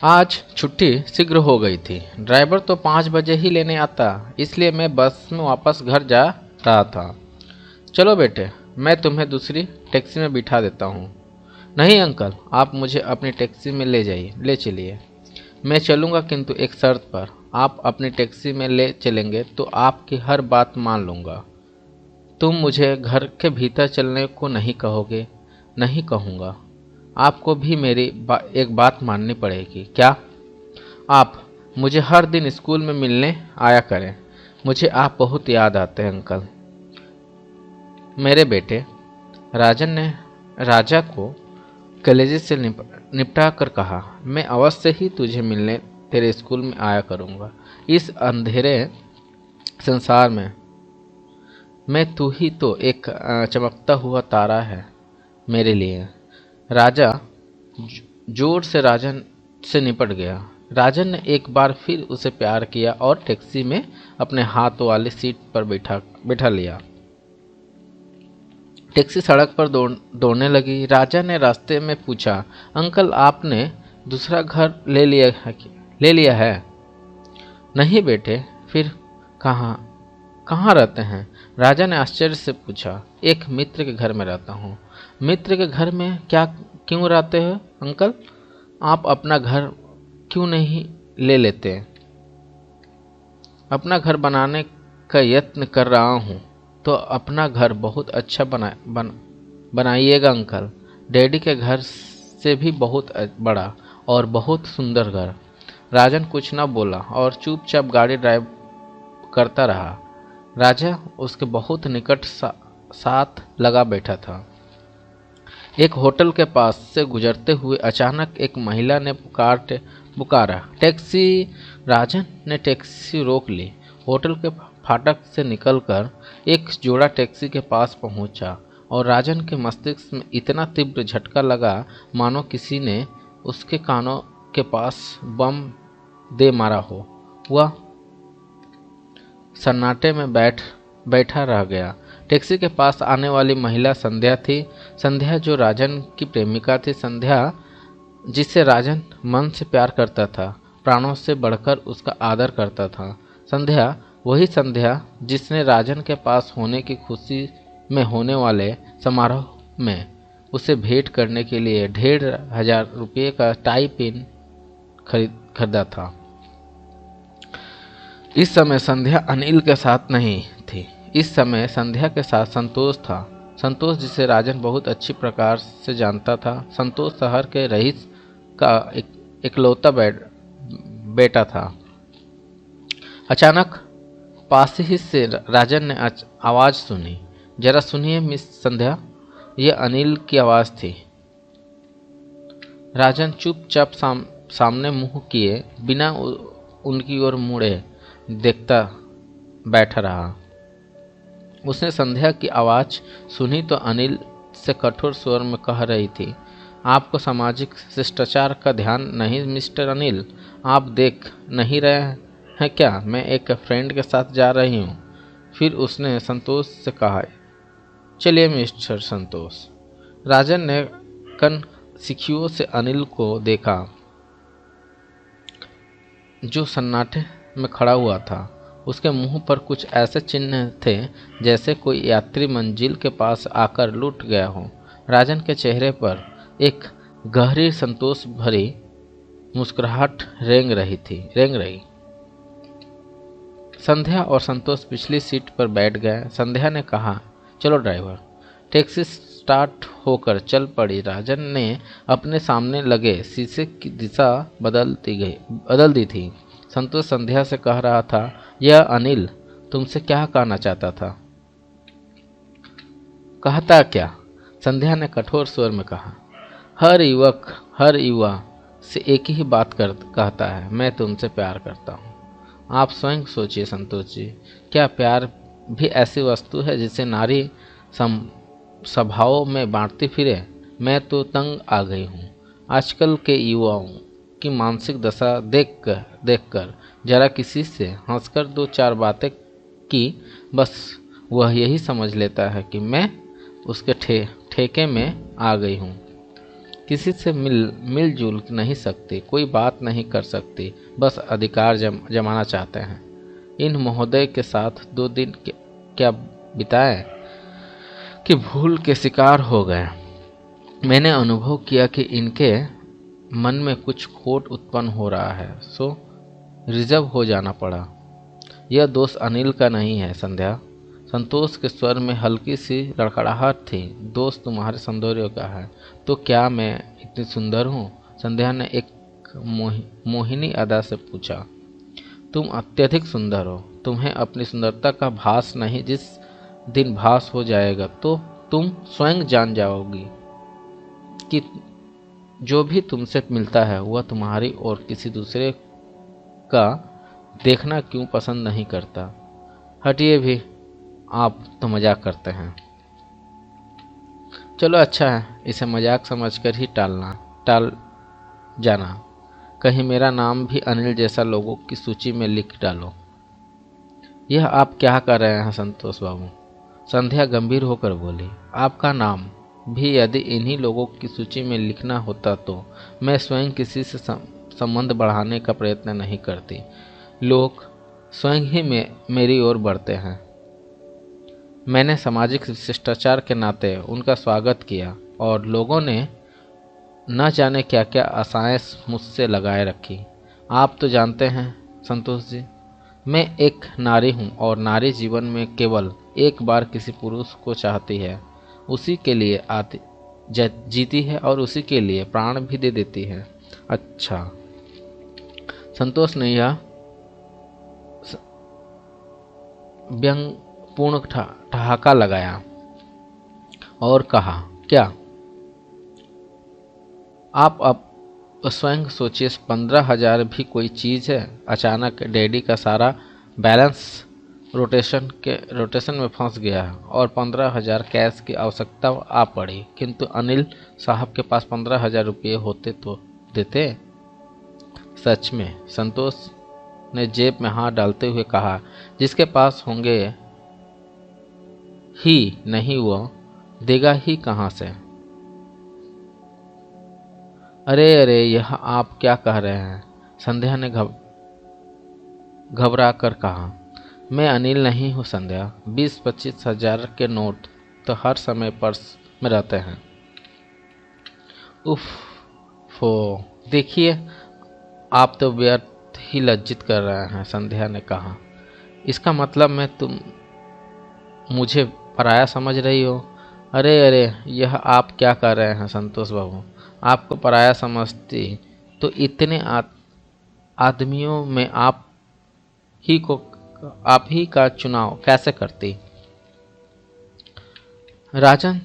आज छुट्टी शीघ्र हो गई थी। ड्राइवर तो 5 बजे ही लेने आता, इसलिए मैं बस में वापस घर जा रहा था। चलो बेटे, मैं तुम्हें दूसरी टैक्सी में बिठा देता हूँ। नहीं अंकल, आप मुझे अपनी टैक्सी में ले चलिए। मैं चलूँगा, किंतु एक शर्त पर। आप अपनी टैक्सी में ले चलेंगे तो आपकी हर बात मान लूँगा। तुम मुझे घर के भीतर चलने को नहीं कहोगे? नहीं कहूँगा। आपको भी मेरी एक बात माननी पड़ेगी। क्या? आप मुझे हर दिन स्कूल में मिलने आया करें। मुझे आप बहुत याद आते हैं अंकल। मेरे बेटे, राजन ने राजा को कलेजे से निपटा कर कहा, मैं अवश्य ही तुझे मिलने तेरे स्कूल में आया करूँगा। इस अंधेरे संसार में मैं तू ही तो एक चमकता हुआ तारा है मेरे लिए। राजा जोर से राजन से निपट गया। राजन ने एक बार फिर उसे प्यार किया और टैक्सी में अपने हाथ वाली सीट पर बैठा लिया। टैक्सी सड़क पर दौड़ने लगी। राजा ने रास्ते में पूछा, अंकल, आपने दूसरा घर ले लिया है? नहीं बेटे। फिर कहाँ कहाँ रहते हैं? राजा ने आश्चर्य से पूछा। एक मित्र के घर में रहता हूँ। मित्र के घर में क्यों रहते हो अंकल? आप अपना घर क्यों नहीं ले लेते? अपना घर बनाने का यत्न कर रहा हूँ। तो अपना घर बहुत अच्छा बनाइएगा अंकल। डैडी के घर से भी बहुत बड़ा और बहुत सुंदर घर। राजन कुछ न बोला और चुपचाप गाड़ी ड्राइव करता रहा। राजा उसके बहुत निकट साथ लगा बैठा था। एक होटल के पास से गुजरते हुए अचानक एक महिला ने पुकारा, टैक्सी। राजन ने टैक्सी रोक ली। होटल के फाटक से निकलकर एक जोड़ा टैक्सी के पास पहुंचा और राजन के मस्तिष्क में इतना तीव्र झटका लगा मानो किसी ने उसके कानों के पास बम दे मारा हो। वह सन्नाटे में बैठा रह गया। टैक्सी के पास आने वाली महिला संध्या थी। संध्या जो राजन की प्रेमिका थी। संध्या जिसे राजन मन से प्यार करता था, प्राणों से बढ़कर उसका आदर करता था। संध्या, वही संध्या जिसने राजन के पास होने की खुशी में होने वाले समारोह में उसे भेंट करने के लिए 1,500 रुपये का टाई पिन खरीदा था। इस समय संध्या अनिल के साथ नहीं थी। इस समय संध्या के साथ संतोष था। संतोष जिसे राजन बहुत अच्छी प्रकार से जानता था। संतोष शहर के रईस का इकलौता बेटा था। अचानक पास ही से राजन ने आवाज़ सुनी। जरा सुनिए मिस संध्या, यह अनिल की आवाज़ थी। राजन चुपचाप सामने मुंह किए बिना उनकी ओर मुड़े देखता बैठा रहा। उसने संध्या की आवाज़ सुनी तो अनिल से कठोर स्वर में कह रही थी, आपको सामाजिक शिष्टाचार का ध्यान नहीं मिस्टर अनिल? आप देख नहीं रहे हैं क्या मैं एक फ्रेंड के साथ जा रही हूँ? फिर उसने संतोष से कहा, चलिए मिस्टर संतोष। राजन ने कन सिखियों से अनिल को देखा जो सन्नाटे में खड़ा हुआ था। उसके मुंह पर कुछ ऐसे चिन्ह थे जैसे कोई यात्री मंजिल के पास आकर लूट गया हो। राजन के चेहरे पर एक गहरी संतोष भरी मुस्कुराहट रेंग रही। संध्या और संतोष पिछली सीट पर बैठ गए। संध्या ने कहा, चलो ड्राइवर। टैक्सी स्टार्ट होकर चल पड़ी। राजन ने अपने सामने लगे शीशे की दिशा बदल दी थी। संतोष संध्या से कह रहा था, यह अनिल तुमसे क्या कहना चाहता था? कहता क्या? संध्या ने कठोर स्वर में कहा, हर युवा से एक ही बात कहता है, मैं तुमसे प्यार करता हूँ। आप स्वयं सोचिए संतोष जी, क्या प्यार भी ऐसी वस्तु है जिसे नारी स्वभाव में बांटती फिरे? मैं तो तंग आ गई हूँ आजकल के युवाओं की मानसिक दशा देखकर। जरा किसी से हंसकर 2-4 बातें की, बस वह यही समझ लेता है कि मैं उसके ठेके में आ गई हूँ। किसी से मिलजुल नहीं सकती, कोई बात नहीं कर सकती, बस अधिकार जमाना चाहते हैं। इन महोदय के साथ 2 दिन क्या बिताए कि भूल के शिकार हो गए। मैंने अनुभव किया कि इनके मन में कुछ खोट उत्पन्न हो रहा है, सो रिजर्व हो जाना पड़ा। यह दोष अनिल का नहीं है संध्या। संतोष के स्वर में हल्की सी लड़खड़ाहट थी। दोस्त तुम्हारे सौंदर्य का है। तो क्या मैं इतनी सुंदर हूँ? संध्या ने एक मोहिनी अदा से पूछा। तुम अत्यधिक सुंदर हो। तुम्हें अपनी सुंदरता का भास नहीं, जिस दिन भास हो जाएगा तो तुम स्वयं जान जाओगी कि जो भी तुमसे मिलता है वह तुम्हारी और किसी दूसरे का देखना क्यों पसंद नहीं करता। हटिए भी, आप तो मजाक करते हैं। चलो अच्छा है, इसे मजाक समझकर ही टाल जाना। कहीं मेरा नाम भी अनिल जैसा लोगों की सूची में लिख डालो। यह आप क्या कर रहे हैं संतोष बाबू? संध्या गंभीर होकर बोली। आपका नाम भी यदि इन्हीं लोगों की सूची में लिखना होता तो मैं स्वयं किसी से संबंध बढ़ाने का प्रयत्न नहीं करती। लोग स्वयं ही मेरी ओर बढ़ते हैं। मैंने सामाजिक शिष्टाचार के नाते उनका स्वागत किया और लोगों ने न जाने क्या क्या आशाएं मुझसे लगाए रखी। आप तो जानते हैं संतोष जी, मैं एक नारी हूँ और नारी जीवन में केवल एक बार किसी पुरुष को चाहती है, उसी के लिए जीती है और उसी के लिए प्राण भी दे देती है। अच्छा। संतोष ने यह व्यंगपूर्ण ठहाका लगाया और कहा, क्या आप अब स्वयं सोचिए, 15,000 भी कोई चीज़ है? अचानक डैडी का सारा बैलेंस रोटेशन में फंस गया और 15,000 कैश की आवश्यकता आ पड़ी। किंतु अनिल साहब के पास 15,000 रुपये होते तो देते। सच में? संतोष ने जेब में हाथ डालते हुए कहा। जिसके पास होंगे ही नहीं वो देगा ही कहाँ से? अरे अरे, यह आप क्या कह रहे हैं? संध्या ने घबरा कर कहा। मैं अनिल नहीं हूँ संध्या। 20-25 हजार के नोट तो हर समय पर्स में रहते हैं। उफ फो, देखिए आप तो व्यर्थ ही लज्जित कर रहे हैं, संध्या ने कहा। इसका मतलब तुम मुझे पराया समझ रही हो? अरे अरे, यह आप क्या कर रहे हैं संतोष बाबू? आपको पराया समझती तो इतने आदमियों में आप ही का चुनाव कैसे करती? राजन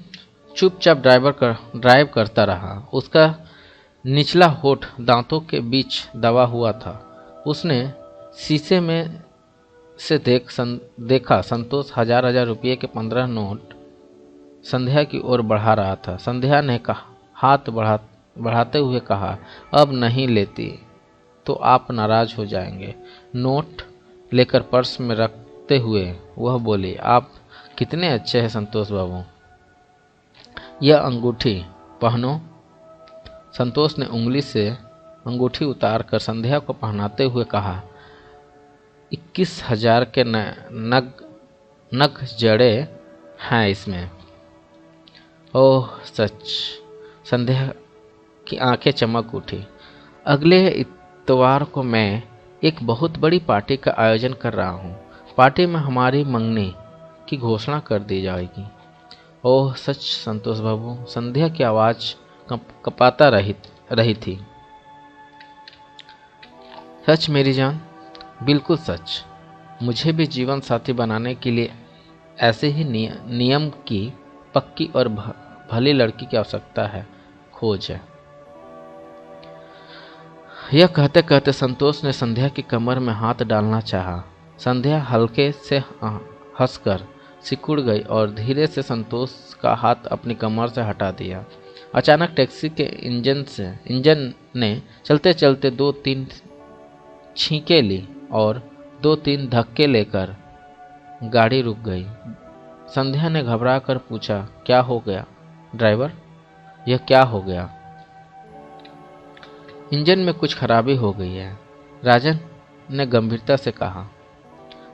चुपचाप ड्राइव करता रहा। उसका निचला होठ दांतों के बीच दबा हुआ था। उसने शीशे में से देखा संतोष हजार रुपये के 15 नोट संध्या की ओर बढ़ा रहा था। संध्या ने हाथ बढ़ाते हुए कहा, अब नहीं लेती तो आप नाराज हो जाएंगे। नोट लेकर पर्स में रखते हुए वह बोली, आप कितने अच्छे हैं संतोष बाबू। यह अंगूठी पहनो। संतोष ने उंगली से अंगूठी उतार कर संध्या को पहनाते हुए कहा, 21,000 के नग जड़े हैं इसमें। ओह सच? संध्या की आंखें चमक उठी। अगले इतवार को मैं एक बहुत बड़ी पार्टी का आयोजन कर रहा हूँ। पार्टी में हमारी मंगनी की घोषणा कर दी जाएगी। ओह सच संतोष बाबू? संध्या की आवाज़ कपाता रही थी। सच मेरी जान, बिल्कुल सच। मुझे भी जीवन साथी बनाने के लिए ऐसे ही नियम की पक्की और भली लड़की की आवश्यकता है, खोज है। यह कहते कहते संतोष ने संध्या की कमर में हाथ डालना चाहा। संध्या हल्के से हंसकर सिकुड़ गई और धीरे से संतोष का हाथ अपनी कमर से हटा दिया। अचानक टैक्सी के इंजन ने चलते चलते 2-3 छींके ली और 2-3 धक्के लेकर गाड़ी रुक गई। संध्या ने घबरा कर पूछा, क्या हो गया ड्राइवर? यह क्या हो गया? इंजन में कुछ खराबी हो गई है, राजन ने गंभीरता से कहा।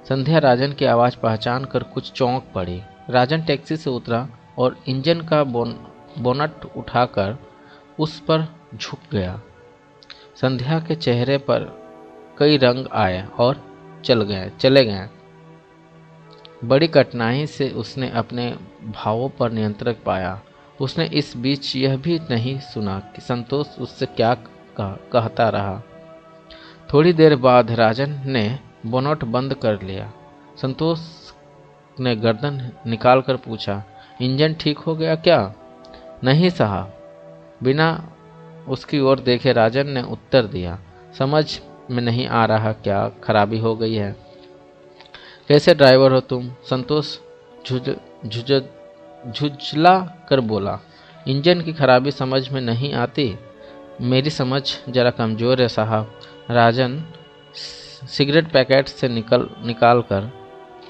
संध्या राजन की आवाज़ पहचान कर कुछ चौंक पड़ी। राजन टैक्सी से उतरा और इंजन का बोनट उठाकर उस पर झुक गया। संध्या के चेहरे पर कई रंग आए और चले गए। बड़ी कठिनाई से उसने अपने भावों पर नियंत्रण पाया। उसने इस बीच यह भी नहीं सुना कि संतोष उससे क्या कहता रहा। थोड़ी देर बाद राजन ने बोनट बंद कर लिया। संतोष ने गर्दन निकालकर पूछा, इंजन ठीक हो गया क्या? नहीं साहब, बिना उसकी ओर देखे राजन ने उत्तर दिया। समझ में नहीं आ रहा क्या खराबी हो गई है? कैसे ड्राइवर हो तुम? संतोष झुंझला कर बोला। इंजन की खराबी समझ में नहीं आती? मेरी समझ जरा कमज़ोर है साहब। राजन सिगरेट पैकेट से निकाल कर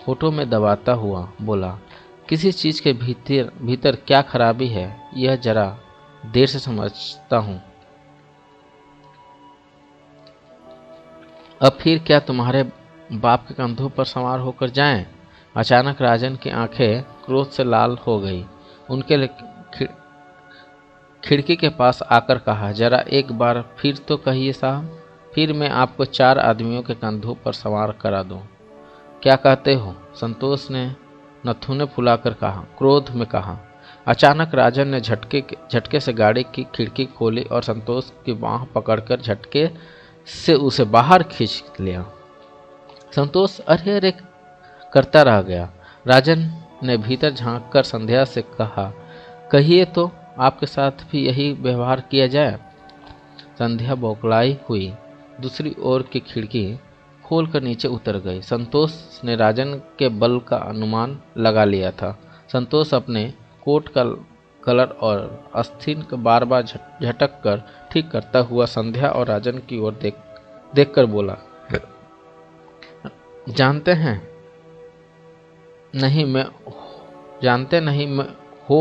होठों में दबाता हुआ बोला। किसी चीज़ के भीतर क्या खराबी है यह जरा देर से समझता हूँ। अब फिर क्या तुम्हारे बाप के कंधों पर सवार होकर जाएं? अचानक राजन की आंखें क्रोध से लाल हो गई। उनके खिड़की के पास आकर कहा, जरा एक बार फिर तो कहिए साहब, फिर मैं आपको 4 आदमियों के कंधों पर सवार करा दूं। क्या कहते हो? संतोष ने नथुने फुलाकर कहा, क्रोध में कहा। अचानक राजन ने झटके से गाड़ी की खिड़की खोली और संतोष की बांह पकड़कर झटके से उसे बाहर खींच लिया। संतोष अरे अरे करता रह गया। राजन ने भीतर झांककर संध्या से कहा, कहिए तो आपके साथ भी यही व्यवहार किया जाए? संध्या बौखलाई हुई दूसरी ओर की खिड़की खोलकर नीचे उतर गई। संतोष ने राजन के बल का अनुमान लगा लिया था। संतोष अपने कोट का कलर और आस्तीन को बार बार झटक कर ठीक करता हुआ संध्या और राजन की ओर देख कर बोला, जानते नहीं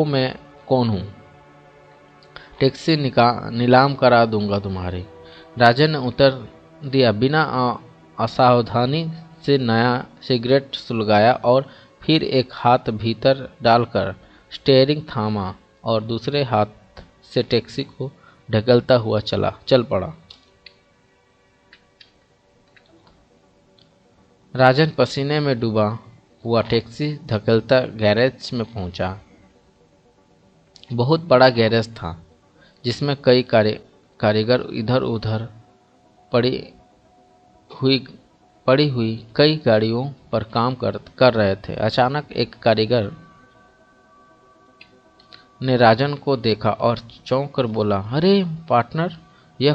मैं कौन हूँ? टैक्सी नीलाम करा दूंगा तुम्हारी। राजन ने उत्तर दिया। बिना असावधानी से नया सिगरेट सुलगाया और फिर एक हाथ भीतर डालकर स्टीयरिंग थामा और दूसरे हाथ से टैक्सी को ढकेलता हुआ चल पड़ा। राजन पसीने में डूबा हुआ टैक्सी धकेलता गैरेज में पहुंचा। बहुत बड़ा गैरेज था जिसमें कई कारीगर इधर उधर पड़ी हुई कई गाड़ियों पर काम कर रहे थे। अचानक एक कारीगर ने राजन को देखा और चौंक कर बोला, अरे पार्टनर, यह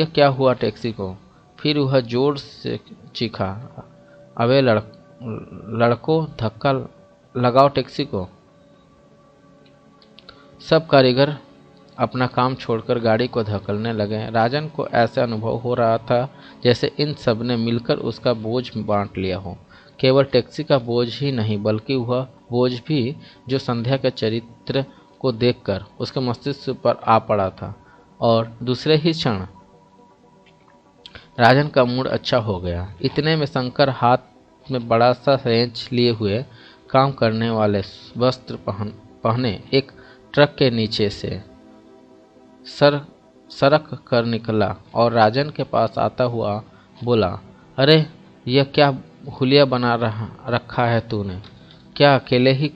क्या हुआ टैक्सी को? फिर वह जोर से चीखा, अबे लड़कों, धक्का लगाओ टैक्सी को। सब कारीगर अपना काम छोड़कर गाड़ी को धकेलने लगे। राजन को ऐसा अनुभव हो रहा था जैसे इन सब ने मिलकर उसका बोझ बांट लिया हो। केवल टैक्सी का बोझ ही नहीं बल्कि वह बोझ भी जो संध्या के चरित्र को देखकर उसके मस्तिष्क पर आ पड़ा था। और दूसरे ही क्षण राजन का मूड अच्छा हो गया। इतने में शंकर हाथ में बड़ा सा रेंच लिए हुए काम करने वाले वस्त्र पहने एक ट्रक के नीचे से सरक कर निकला और राजन के पास आता हुआ बोला, अरे यह क्या हुलिया बना रखा है तूने? क्या अकेले ही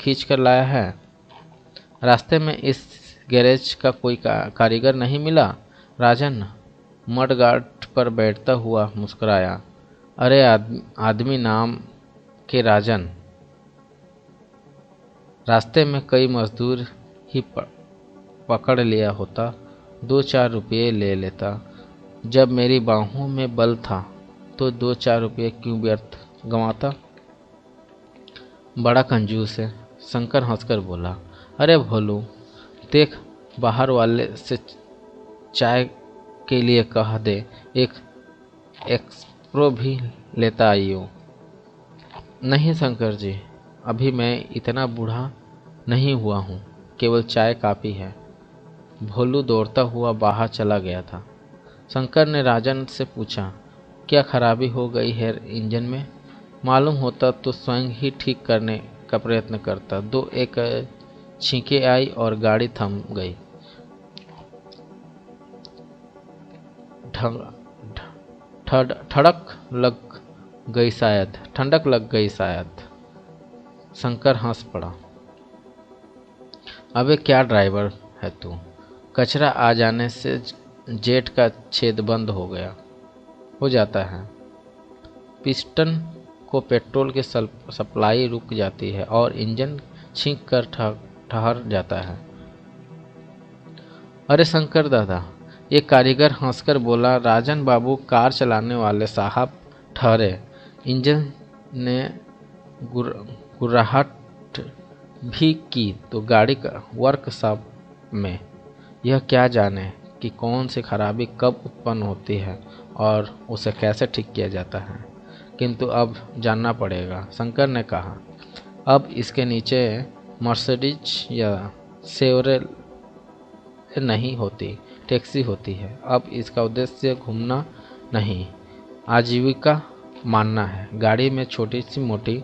खींच कर लाया है? रास्ते में इस गैरेज का कोई कारीगर नहीं मिला? राजन मडगार्ड पर बैठता हुआ मुस्कुराया। अरे आदमी नाम के राजन, रास्ते में कई मजदूर ही पकड़ लिया होता, 2-4 रुपये ले लेता। जब मेरी बाहों में बल था तो 2-4 रुपये क्यों व्यर्थ गंवाता? बड़ा कंजूस है, शंकर हंसकर बोला। अरे भोलू, देख बाहर वाले से चाय के लिए कह दे, एक एक्सप्रो भी लेता आइयो। नहीं शंकर जी, अभी मैं इतना बूढ़ा नहीं हुआ हूँ, केवल चाय काफ़ी है। भोलू दौड़ता हुआ बाहर चला गया था। शंकर ने राजन से पूछा, क्या खराबी हो गई है इंजन में? मालूम होता तो स्वयं ही ठीक करने का प्रयत्न करता। दो एक छींके आई और गाड़ी थम गई। ठड़क लग गई शायद, ठंडक लग गई शायद। शंकर हंस पड़ा। अबे क्या ड्राइवर है तू? कचरा आ जाने से जेट का छेद बंद हो जाता है। पिस्टन को पेट्रोल की सप्लाई रुक जाती है और इंजन छींक कर ठहर जाता है। अरे शंकर दादा, ये कारीगर हंसकर बोला। राजन बाबू, कार चलाने वाले साहब ठहरे। इंजन ने गुर्राहट भी की तो गाड़ी का वर्कशॉप में यह क्या जाने कि कौन सी खराबी कब उत्पन्न होती है और उसे कैसे ठीक किया जाता है, किंतु अब जानना पड़ेगा। शंकर ने कहा, अब इसके नीचे मर्सिडीज या सेवरेल नहीं होती, टैक्सी होती है। अब इसका उद्देश्य घूमना नहीं, आजीविका मानना है। गाड़ी में छोटी सी मोटी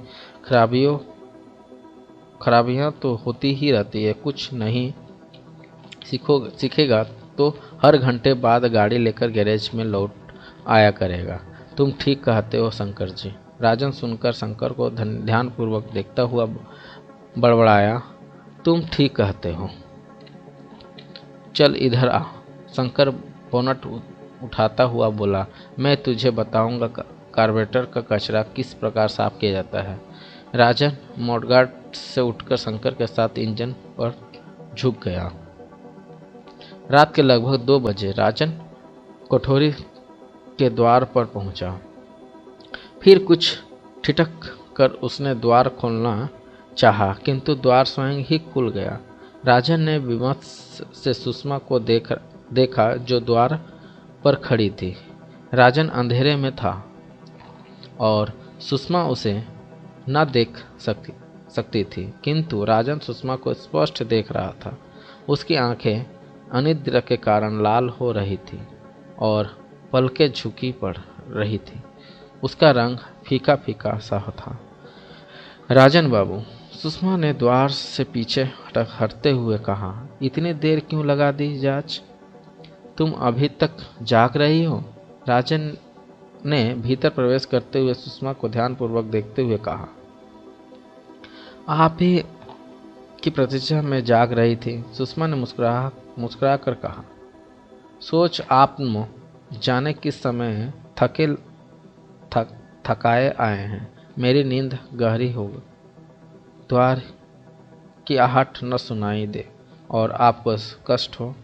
खराबियां तो होती ही रहती है। कुछ नहीं सीखेगा तो हर घंटे बाद गाड़ी लेकर गैरेज में लौट आया करेगा। तुम ठीक कहते हो शंकर जी। राजन सुनकर शंकर को ध्यानपूर्वक देखता हुआ बड़बड़ाया, तुम ठीक कहते हो। चल इधर आ। शंकर बोनट उठाता हुआ बोला, मैं तुझे बताऊंगा कार्बोरेटर का कचरा किस प्रकार साफ किया जाता है। राजन मॉडगार्ड से उठकर शंकर के साथ इंजन पर झुक गया। रात के लगभग 2 बजे राजन कोठरी के द्वार पर पहुंचा। फिर कुछ ठिठक कर उसने द्वार खोलना चाहा, किंतु द्वार स्वयं ही खुल गया। राजन ने विमर्श से सुषमा को देखा जो द्वार पर खड़ी थी। राजन अंधेरे में था और सुषमा उसे न देख सकती थी, किंतु राजन सुषमा को स्पष्ट देख रहा था। उसकी आंखें अनिद्रा के कारण लाल हो रही थी और पलकें झुकी पड़ रही थी। उसका रंग फीका फीका सा था। राजन बाबू, सुषमा ने द्वार से पीछे हटते हुए कहा, इतनी देर क्यों लगा दी जांच? तुम अभी तक जाग रही हो? राजन ने भीतर प्रवेश करते हुए सुषमा को ध्यानपूर्वक देखते हुए कहा, आप ही की प्रतीक्षा में जाग रही थी। सुषमा ने मुस्कुरा कर कहा, सोच आप जाने किस समय थकाए आए हैं। मेरी नींद गहरी हो, द्वार की आहट न सुनाई दे और आपको कष्ट हो।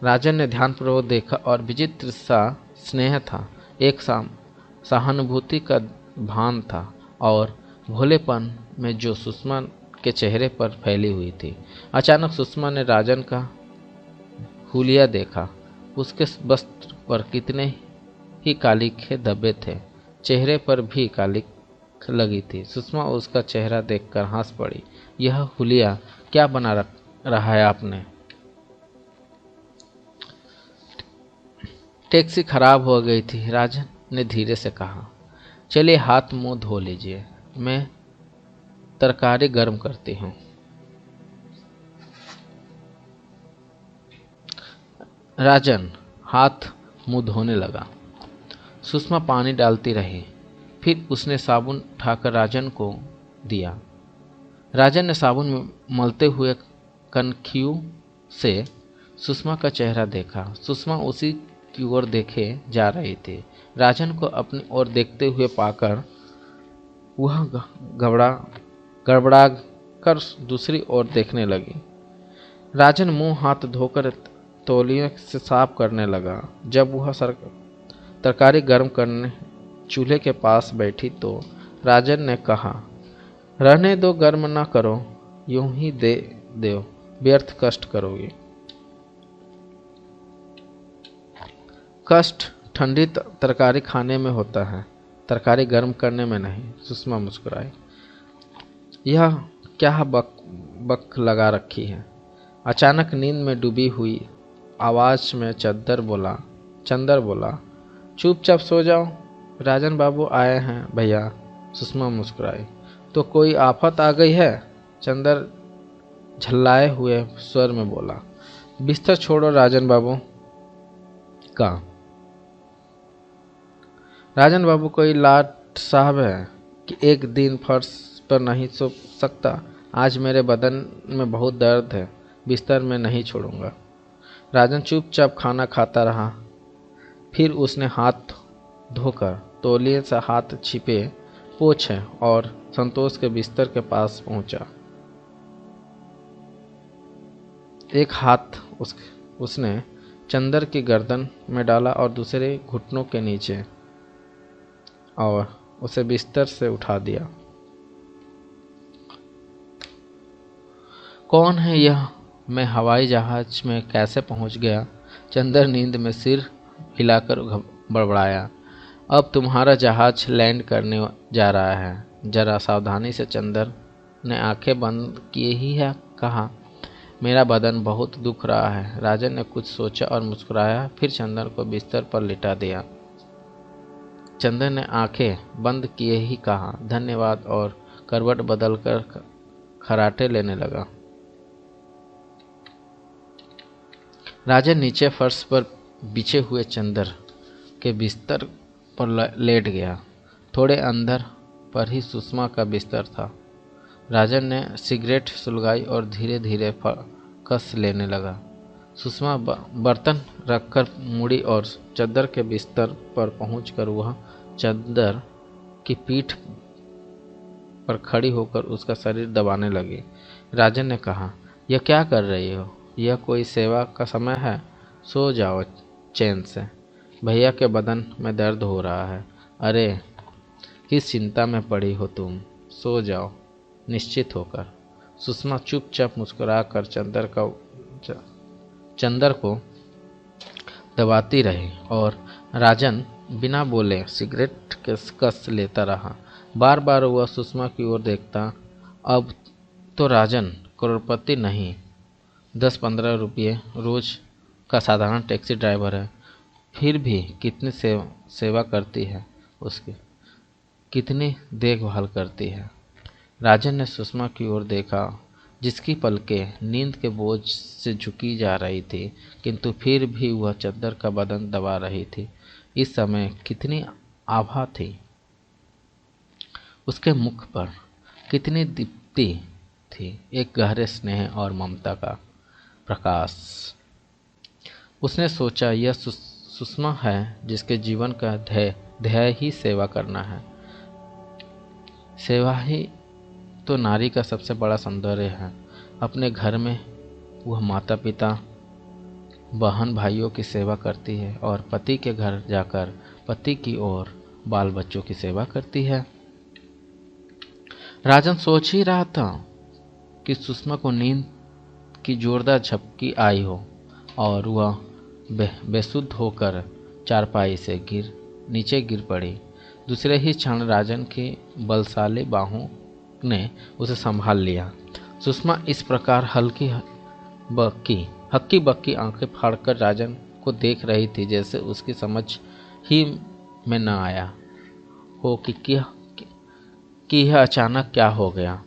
राजन ने ध्यानपूर्वक देखा और विचित्र सा स्नेह था, एक सहानुभूति का भान था और भोलेपन में जो सुषमा के चेहरे पर फैली हुई थी। अचानक सुषमा ने राजन का हुलिया देखा। उसके वस्त्र पर कितने ही कालिखे दबे थे, चेहरे पर भी कालिख लगी थी। सुषमा उसका चेहरा देखकर हंस पड़ी। यह हुलिया क्या बना रहा है आपने? टैक्सी खराब हो गई थी, राजन ने धीरे से कहा। चलिए हाथ मुंह धो लीजिए, मैं तरकारी गर्म करती हूँ। राजन हाथ मुंह धोने लगा। सुषमा पानी डालती रही। फिर उसने साबुन उठाकर राजन को दिया। राजन ने साबुन में मलते हुए कनखियों से सुषमा का चेहरा देखा। सुषमा उसी की ओर देखे जा रही थी। राजन को अपनी ओर देखते हुए पाकर वह गड़बड़ा कर दूसरी ओर देखने लगी। राजन मुंह हाथ धोकर तौलिए से साफ करने लगा। जब वह तरकारी गर्म करने चूल्हे के पास बैठी तो राजन ने कहा, रहने दो, गर्म ना करो, यूं ही दे दो, व्यर्थ कष्ट करोगी। कष्ट ठंडी तरकारी खाने में होता है, तरकारी गर्म करने में नहीं। सुषमा मुस्कुराई। यह क्या बक लगा रखी है? अचानक नींद में डूबी हुई आवाज में चंदर बोला, चुपचाप सो जाओ, राजन बाबू आए हैं भैया। सुषमा मुस्कुराई। तो कोई आफत आ गई है? चंदर झल्लाए हुए स्वर में बोला। बिस्तर छोड़ो राजन बाबू का। राजन बाबू कोई लाट साहब है कि एक दिन फर्श पर नहीं सो सकता। आज मेरे बदन में बहुत दर्द है, बिस्तर में नहीं छोड़ूंगा। राजन चुपचाप खाना खाता रहा। फिर उसने हाथ धोकर तौलिए से हाथ छिपे पोंछे और संतोष के बिस्तर के पास पहुंचा। एक हाथ उसने चंदर की गर्दन में डाला और दूसरे घुटनों के नीचे और उसे बिस्तर से उठा दिया। कौन है यह? मैं हवाई जहाज में कैसे पहुंच गया? चंदर नींद में सिर हिलाकर बड़बड़ाया। अब तुम्हारा जहाज लैंड करने जा रहा है, जरा सावधानी से। चंदर ने आंखें बंद किए ही है कहा, मेरा बदन बहुत दुख रहा है। राजन ने कुछ सोचा और मुस्कुराया, फिर चंदर को बिस्तर पर लिटा दिया। चंदर ने आंखें बंद किए ही कहा, धन्यवाद, और करवट बदलकर खराटे लेने लगा। राजन नीचे फर्श पर बिछे हुए चंदर के बिस्तर पर लेट गया। थोड़े अंदर पर ही सुषमा का बिस्तर था। राजन ने सिगरेट सुलगाई और धीरे धीरे कस लेने लगा। सुषमा बर्तन रखकर मुड़ी और चद्दर के बिस्तर पर पहुंचकर वह चद्दर की पीठ पर खड़ी होकर उसका शरीर दबाने लगी। राजन ने कहा, यह क्या कर रही हो? यह कोई सेवा का समय है? सो जाओ चैन से। भैया के बदन में दर्द हो रहा है। अरे किस चिंता में पड़ी हो तुम? सो जाओ निश्चित होकर। सुषमा चुपचाप मुस्कुराकर चंदर को दबाती रही और राजन बिना बोले सिगरेट के कस लेता रहा। बार बार वह सुषमा की ओर देखता। अब तो राजन करोड़पति नहीं, 10-15 रुपये रोज का साधारण टैक्सी ड्राइवर है। फिर भी कितनी सेवा करती है उसकी, कितनी देखभाल करती है। राजन ने सुषमा की ओर देखा, जिसकी पलकें नींद के बोझ से झुकी जा रही थी, किंतु फिर भी वह चद्दर का बदन दबा रही थी। इस समय कितनी आभा थी उसके मुख पर, कितनी दीप्ति थी, एक गहरे स्नेह और ममता का प्रकाश। उसने सोचा, यह सुषमा है जिसके जीवन का ध्येय ही सेवा करना है। सेवा ही तो नारी का सबसे बड़ा सौंदर्य है। अपने घर में वह माता पिता, बहन भाइयों की सेवा करती है और पति के घर जाकर पति की और बाल बच्चों की सेवा करती है। राजन सोच ही रहा था कि सुषमा को नींद की जोरदार झपकी आई हो और वह बेसुध होकर चारपाई से नीचे गिर पड़ी। दूसरे ही क्षण राजन की बलशाली बाहों ने उसे संभाल लिया। सुषमा इस प्रकार हक्की बक्की आंखें फाड़कर राजन को देख रही थी जैसे उसकी समझ ही में न आया हो कि यह अचानक क्या हो गया।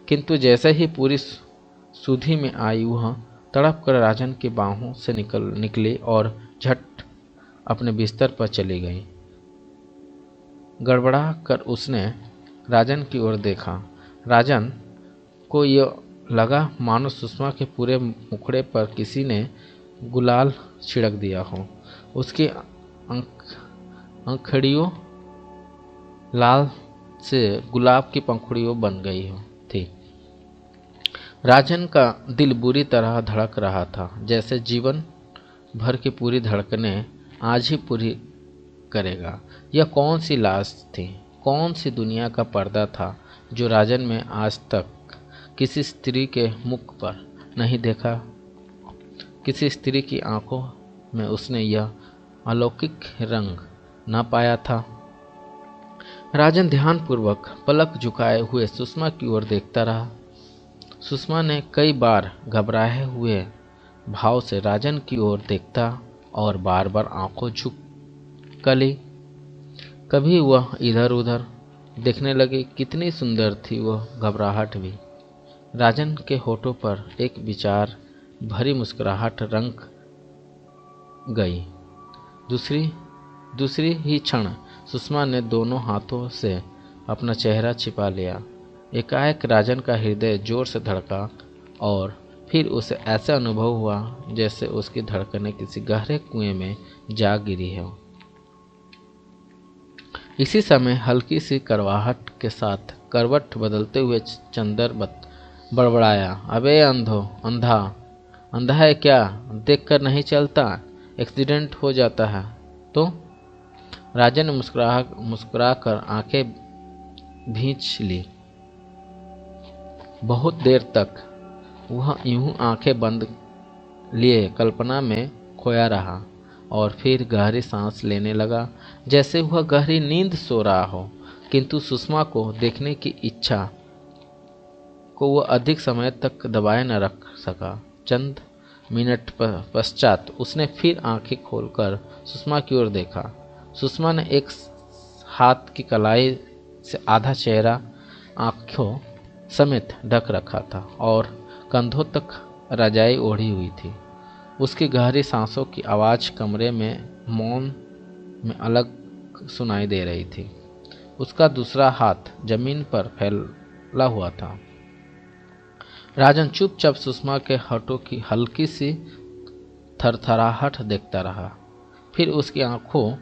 किंतु जैसे ही पूरी सुधि में आई, वह तड़प कर राजन की बाहों से निकली और झट अपने बिस्तर पर चली गई। गड़बड़ा कर उसने राजन की ओर देखा। राजन को यह लगा मानो सुषमा के पूरे मुखड़े पर किसी ने गुलाल छिड़क दिया हो। उसकी आंखड़ियों लाल से गुलाब की पंखुड़ियों बन गई थी। राजन का दिल बुरी तरह धड़क रहा था, जैसे जीवन भर की पूरी धड़कनें आज ही पूरी करेगा। यह कौन सी लाश थी, कौन सी दुनिया का पर्दा था जो राजन में आज तक किसी स्त्री के मुख पर नहीं देखा। किसी स्त्री की आंखों में उसने यह अलौकिक रंग न पाया था। राजन ध्यानपूर्वक पलक झुकाए हुए सुषमा की ओर देखता रहा। सुषमा ने कई बार घबराए हुए भाव से राजन की ओर देखता और बार बार आंखों झुक कली। कभी वह इधर उधर देखने लगी। कितनी सुंदर थी वह घबराहट भी। राजन के होठों पर एक विचार भरी मुस्कुराहट रंग गई। दूसरी दूसरी ही क्षण सुषमा ने दोनों हाथों से अपना चेहरा छिपा लिया। एकाएक राजन का हृदय जोर से धड़का और फिर उसे ऐसा अनुभव हुआ जैसे उसकी धड़कनें किसी गहरे कुएं में जा गिरी हो। इसी समय हल्की सी करवाहट के साथ करवट बदलते हुए चंदर बड़बड़ाया, अबे अंधा अंधा है क्या? देखकर नहीं चलता? एक्सीडेंट हो जाता है तो? राजन ने मुस्कुरा कर आंखें भींच ली। बहुत देर तक वह यूं आंखें बंद लिए कल्पना में खोया रहा और फिर गहरी सांस लेने लगा, जैसे वह गहरी नींद सो रहा हो। किंतु सुषमा को देखने की इच्छा को वह अधिक समय तक दबाए न रख सका। चंद मिनट पश्चात उसने फिर आंखें खोलकर सुषमा की ओर देखा। सुषमा ने एक हाथ की कलाई से आधा चेहरा आंखों समेत ढक रखा था और कंधों तक रजाई ओढ़ी हुई थी। उसकी गहरी सांसों की आवाज़ कमरे में मौन में अलग सुनाई दे रही थी। उसका दूसरा हाथ जमीन पर फैला हुआ था। राजन चुपचाप सुषमा के होठों की हल्की सी थरथराहट देखता रहा। फिर उसकी आंखों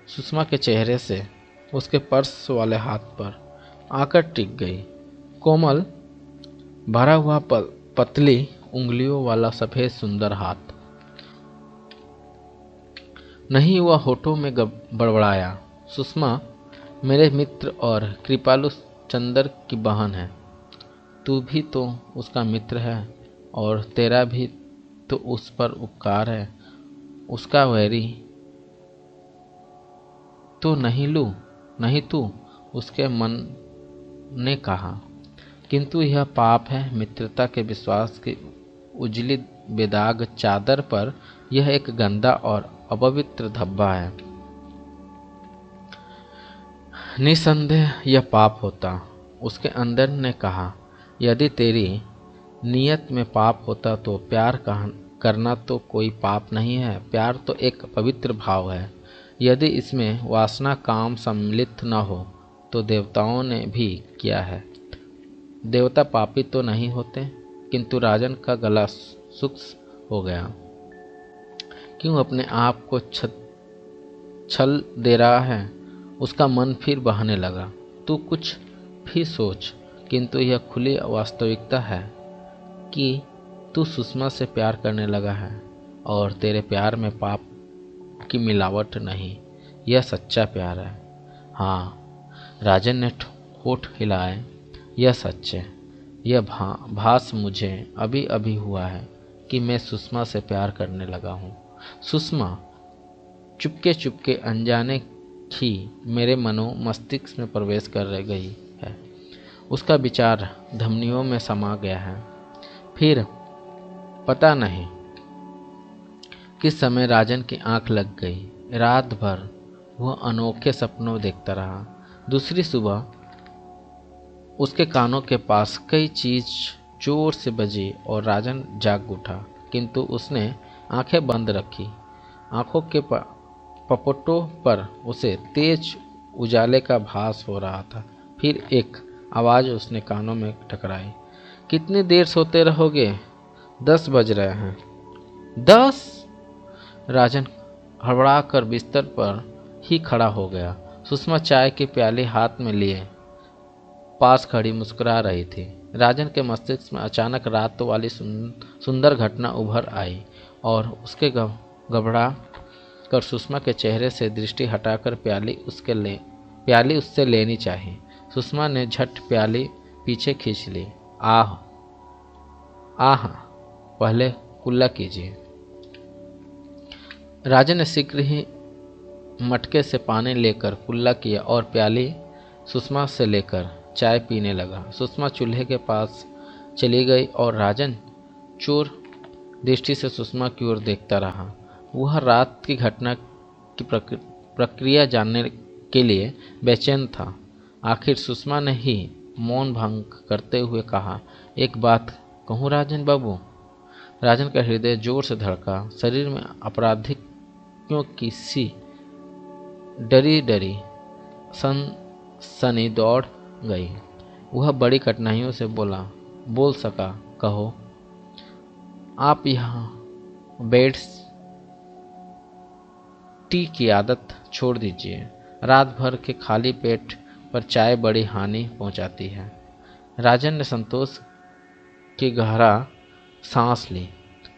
सुषमा के चेहरे से उसके पर्स वाले हाथ पर आकर टिक गई। कोमल भरा हुआ पतली उंगलियों वाला सफेद सुंदर हाथ। नहीं, वह होठों में बड़बड़ाया, सुषमा मेरे मित्र और कृपालु चंदर की बहन है। तू भी तो उसका मित्र है और तेरा भी तो उस पर उपकार है। उसका वैरी तो नहीं लूं? नहीं तू? उसके मन ने कहा। किंतु यह पाप है। मित्रता के विश्वास की उजली बेदाग चादर पर यह एक गंदा और अपवित्र धब्बा है। निसंदेह यह पाप होता, उसके अंदर ने कहा। यदि तेरी नियत में पाप होता तो प्यार करना तो कोई पाप नहीं है। प्यार तो एक पवित्र भाव है। यदि इसमें वासना काम सम्मिलित न हो तो देवताओं ने भी किया है। देवता पापी तो नहीं होते। किंतु राजन का गला सूक्ष्म हो गया। क्यों अपने आप को छल दे रहा है? उसका मन फिर बहने लगा। तू कुछ भी सोच, किंतु यह खुली वास्तविकता है कि तू सुषमा से प्यार करने लगा है और तेरे प्यार में पाप की मिलावट नहीं। यह सच्चा प्यार है। हाँ, राजन ने होठ हिलाए। यह सच है। यह भास मुझे अभी अभी हुआ है कि मैं सुषमा से प्यार करने लगा हूँ। सुषमा चुपके चुपके अनजाने ही मेरे मनो मस्तिष्क में प्रवेश कर गई है। उसका विचार धमनियों में समा गया है। फिर पता नहीं किस समय राजन की आंख लग गई। रात भर वह अनोखे सपनों देखता रहा। दूसरी सुबह उसके कानों के पास कई चीज जोर से बजी और राजन जाग उठा। किंतु उसने आंखें बंद रखी। आंखों के पपटों पर उसे तेज उजाले का भास हो रहा था। फिर एक आवाज़ उसने कानों में टकराई। कितनी देर सोते रहोगे? 10 बज रहे हैं। 10? राजन हड़बड़ा कर बिस्तर पर ही खड़ा हो गया। सुषमा चाय के प्याले हाथ में लिए पास खड़ी मुस्कुरा रही थी। राजन के मस्तिष्क में अचानक रात वाली सुंदर घटना उभर आई और उसके घबरा कर सुषमा के चेहरे से दृष्टि हटाकर प्याली उससे लेनी चाहिए। सुषमा ने झट प्याली पीछे खींच ली। आह आह, पहले कुल्ला कीजिए। राजन ने शीघ्र ही मटके से पानी लेकर कुल्ला किया और प्याली सुषमा से लेकर चाय पीने लगा। सुषमा चूल्हे के पास चली गई और राजन चोर दृष्टि से सुषमा की ओर देखता रहा। वह रात की घटना की प्रक्रिया जानने के लिए बेचैन था। आखिर सुषमा ने ही मौन भंग करते हुए कहा, एक बात कहूँ राजन बाबू। राजन का हृदय जोर से धड़का। शरीर में अपराधियों की सी डरी डरी सनसनी दौड़ गई। वह बड़ी कठिनाइयों से बोल सका, कहो। आप यहाँ बेड टी की आदत छोड़ दीजिए। रात भर के खाली पेट पर चाय बड़ी हानि पहुंचाती है। राजन ने संतोष की गहरा सांस ली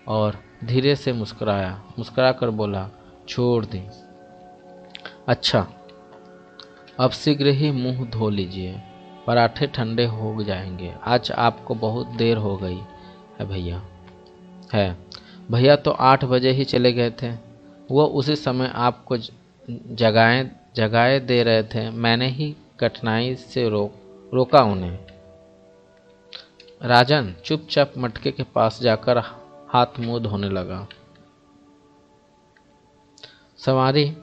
और धीरे से मुस्कुराकर बोला, छोड़ दी। अच्छा, अब शीघ्र ही मुंह धो लीजिए, पराठे ठंडे हो जाएंगे। आज आपको बहुत देर हो गई है भैया। भैया तो 8 बजे ही चले गए थे। वो उसी समय आपको जगाए दे रहे थे। मैंने ही कठिनाई से रोका उन्हें। राजन चुपचाप मटके के पास जाकर हाथ मुंह धोने लगा। सवारी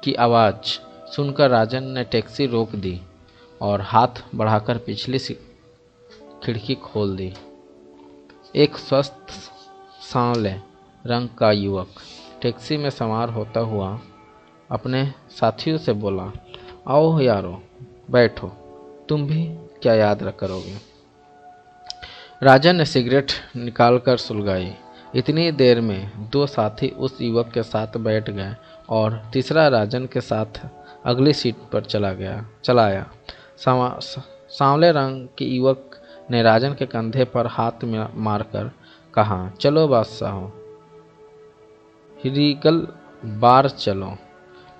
की आवाज सुनकर राजन ने टैक्सी रोक दी और हाथ बढ़ाकर पिछली खिड़की खोल दी। एक स्वस्थ सांवले रंग का युवक टैक्सी में सवार होता हुआ अपने साथियों से बोला, आओ यारो, बैठो, तुम भी क्या याद करोगे। राजन ने सिगरेट निकालकर सुलगाई। इतनी देर में 2 साथी उस युवक के साथ बैठ गए और तीसरा राजन के साथ अगली सीट पर चला आया। सांवले रंग के युवक ने राजन के कंधे पर हाथ मारकर कहा, चलो बादशाह, रीगल बार चलो।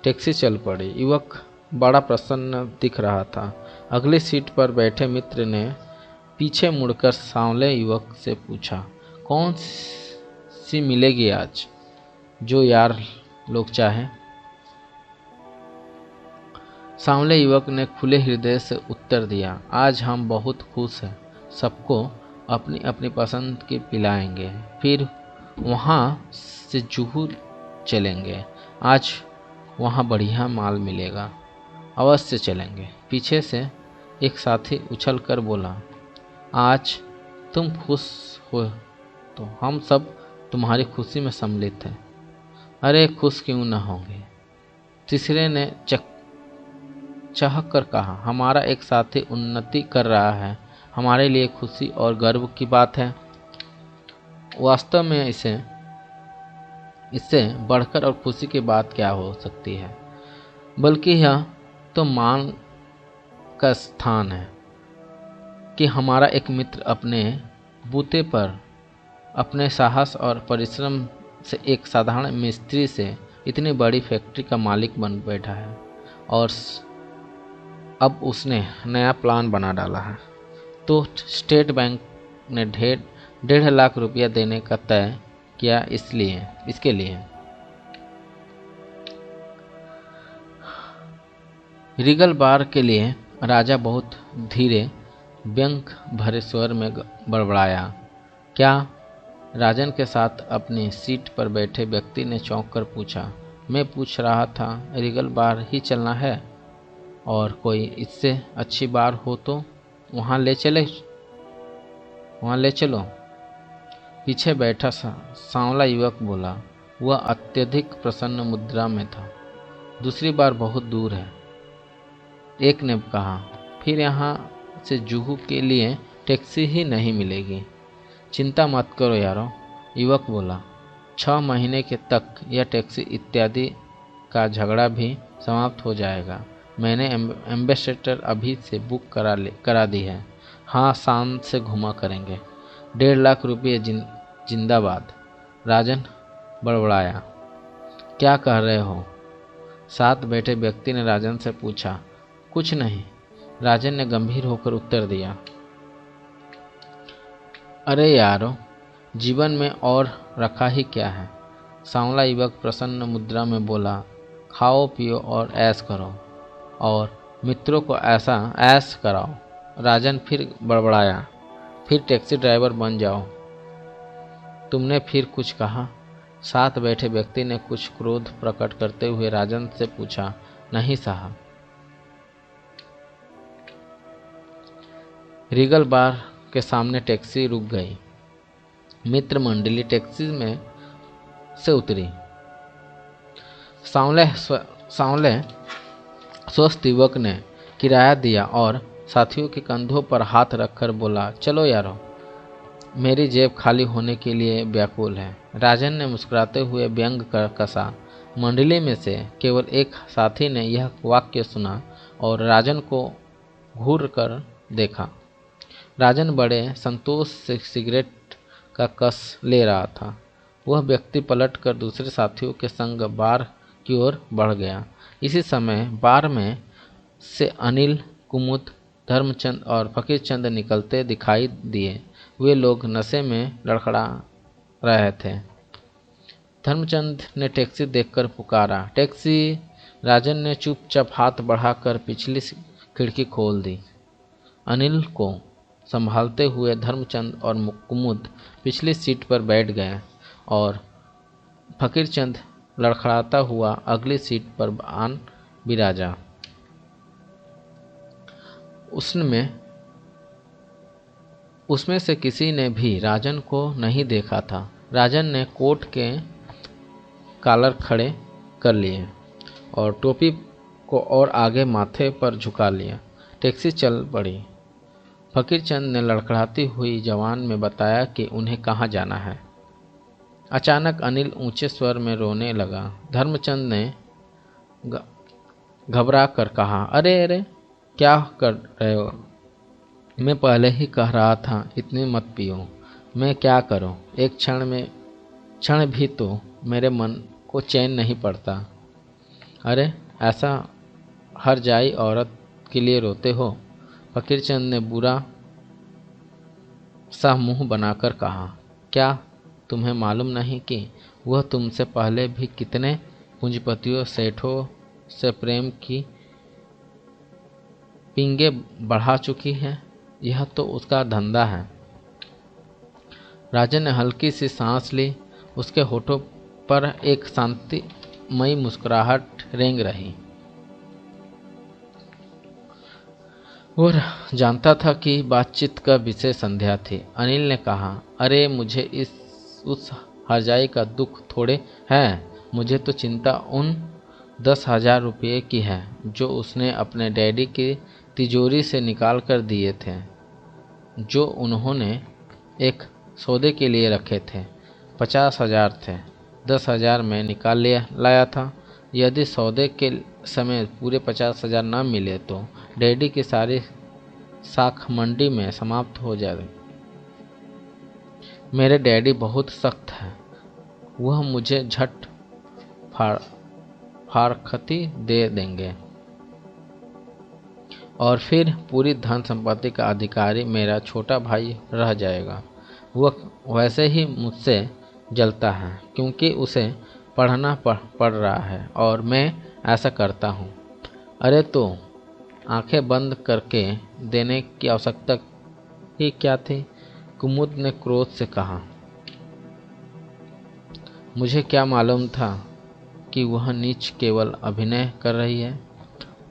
टैक्सी चल पड़ी। युवक बड़ा प्रसन्न दिख रहा था। अगली सीट पर बैठे मित्र ने पीछे मुड़कर सांवले युवक से पूछा, कौन सी मिलेगी आज, जो यार लोग चाहे। सांवले युवक ने खुले हृदय से उत्तर दिया, आज हम बहुत खुश हैं, सबको अपनी अपनी पसंद की पिलाएंगे, फिर वहाँ से जुहू चलेंगे। आज वहाँ बढ़िया माल मिलेगा, अवश्य चलेंगे। पीछे से एक साथी उछल कर बोला, आज तुम खुश हो तो हम सब तुम्हारी खुशी में सम्मिलित हैं। अरे खुश क्यों न होंगे। तीसरे ने चहक कर कहा, हमारा एक साथी उन्नति कर रहा है, हमारे लिए खुशी और गर्व की बात है। वास्तव में इससे बढ़कर और खुशी की बात क्या हो सकती है। बल्कि यह तो मान का स्थान है कि हमारा एक मित्र अपने बूते पर अपने साहस और परिश्रम से एक साधारण मिस्त्री से इतनी बड़ी फैक्ट्री का मालिक बन बैठा है और अब उसने नया प्लान बना डाला है। तो स्टेट बैंक ने 1.5 लाख रुपया देने का तय किया इसके लिए। रीगल बार के लिए राजा बहुत धीरे व्यंग भरे स्वर में बड़बड़ाया। क्या? राजन के साथ अपनी सीट पर बैठे व्यक्ति ने चौंक कर पूछा। मैं पूछ रहा था रीगल बार ही चलना है, और कोई इससे अच्छी बार हो तो वहाँ ले चलो। पीछे बैठा सांवला युवक बोला। वह अत्यधिक प्रसन्न मुद्रा में था। दूसरी बार बहुत दूर है, एक ने कहा। फिर यहाँ से जुहू के लिए टैक्सी ही नहीं मिलेगी। चिंता मत करो यारो, युवक बोला। 6 महीने के तक यह टैक्सी इत्यादि का झगड़ा भी समाप्त हो जाएगा। मैंने एम्बेसडर अभी से बुक करा दी है। हाँ, शान से घुमा करेंगे। 1.5 लाख रुपये जिंदाबाद। राजन बड़बड़ाया। क्या कह रहे हो? साथ बैठे व्यक्ति ने राजन से पूछा। कुछ नहीं, राजन ने गंभीर होकर उत्तर दिया। अरे यारो, जीवन में और रखा ही क्या है। सांवला युवक प्रसन्न मुद्रा में बोला। खाओ पियो और ऐश करो, और मित्रों को ऐश कराओ। राजन फिर बड़बड़ाया। फिर टैक्सी ड्राइवर बन जाओ। तुमने फिर कुछ कहा? साथ बैठे व्यक्ति ने कुछ क्रोध प्रकट करते हुए राजन से पूछा। नहीं साहब। रीगल बार के सामने टैक्सी रुक गई। मित्र मंडली टैक्सी में से उतरी। सांवले स्वस्थ युवक ने किराया दिया और साथियों के कंधों पर हाथ रखकर बोला, चलो यारो, मेरी जेब खाली होने के लिए व्याकुल है। राजन ने मुस्कुराते हुए व्यंग कर कसा। मंडली में से केवल एक साथी ने यह वाक्य सुना और राजन को घूर कर देखा। राजन बड़े संतोष से सिगरेट का कस ले रहा था। वह व्यक्ति पलटकर दूसरे साथियों के संग बार की ओर बढ़ गया। इसी समय बार में से अनिल, कुमुद, धर्मचंद और फकीरचंद निकलते दिखाई दिए। वे लोग नशे में लड़खड़ा रहे थे। धर्मचंद ने टैक्सी देखकर पुकारा, टैक्सी। राजन ने चुपचाप हाथ बढ़ाकर पिछली खिड़की खोल दी। अनिल को संभालते हुए धर्मचंद और कुमुद पिछली सीट पर बैठ गए और फकीरचंद लड़खड़ाता हुआ अगली सीट पर आन बिराजा। उसमें से किसी ने भी राजन को नहीं देखा था। राजन ने कोट के कॉलर खड़े कर लिए और टोपी को और आगे माथे पर झुका लिया। टैक्सी चल पड़ी। फकीरचंद ने लड़खड़ाती हुई जवान में बताया कि उन्हें कहाँ जाना है। अचानक अनिल ऊंचे स्वर में रोने लगा। धर्मचंद ने घबरा कर कहा, अरे अरे क्या कर रहे हो? मैं पहले ही कह रहा था इतनी मत पियो। मैं क्या करूं? एक क्षण भी तो मेरे मन को चैन नहीं पड़ता। अरे ऐसा हर जाई औरत के लिए रोते हो? फकीरचंद ने बुरा सा मुंह बनाकर कहा, क्या तुम्हें मालूम नहीं कि वह तुमसे पहले भी कितने पूंजीपतियों सेठों से प्रेम की पिंगे बढ़ा चुकी है? यह तो उसका धंधा है। राजन ने हल्की सी सांस ली। उसके होठों पर एक शांतिमयी मुस्कुराहट रेंग रही। वो जानता था कि बातचीत का विषय संध्या थी। अनिल ने कहा, अरे मुझे उस हरजाई का दुख थोड़े है। मुझे तो चिंता उन 10,000 रुपये की है जो उसने अपने डैडी की तिजोरी से निकाल कर दिए थे, जो उन्होंने एक सौदे के लिए रखे थे। 50,000 थे। 10,000 मैं निकाल लाया था। यदि सौदे के समय पूरे 50,000 न मिले तो डैडी की सारी साख मंडी में समाप्त हो जाए। मेरे डैडी बहुत सख्त हैं। वह मुझे झट फारखती दे देंगे और फिर पूरी धन संपत्ति का अधिकारी मेरा छोटा भाई रह जाएगा। वह वैसे ही मुझसे जलता है क्योंकि उसे पढ़ना पड़ रहा है और मैं ऐसा करता हूँ। अरे तो आंखें बंद करके देने की आवश्यकता ही क्या थी? कुमुद ने क्रोध से कहा। मुझे क्या मालूम था कि वह नीच केवल अभिनय कर रही है।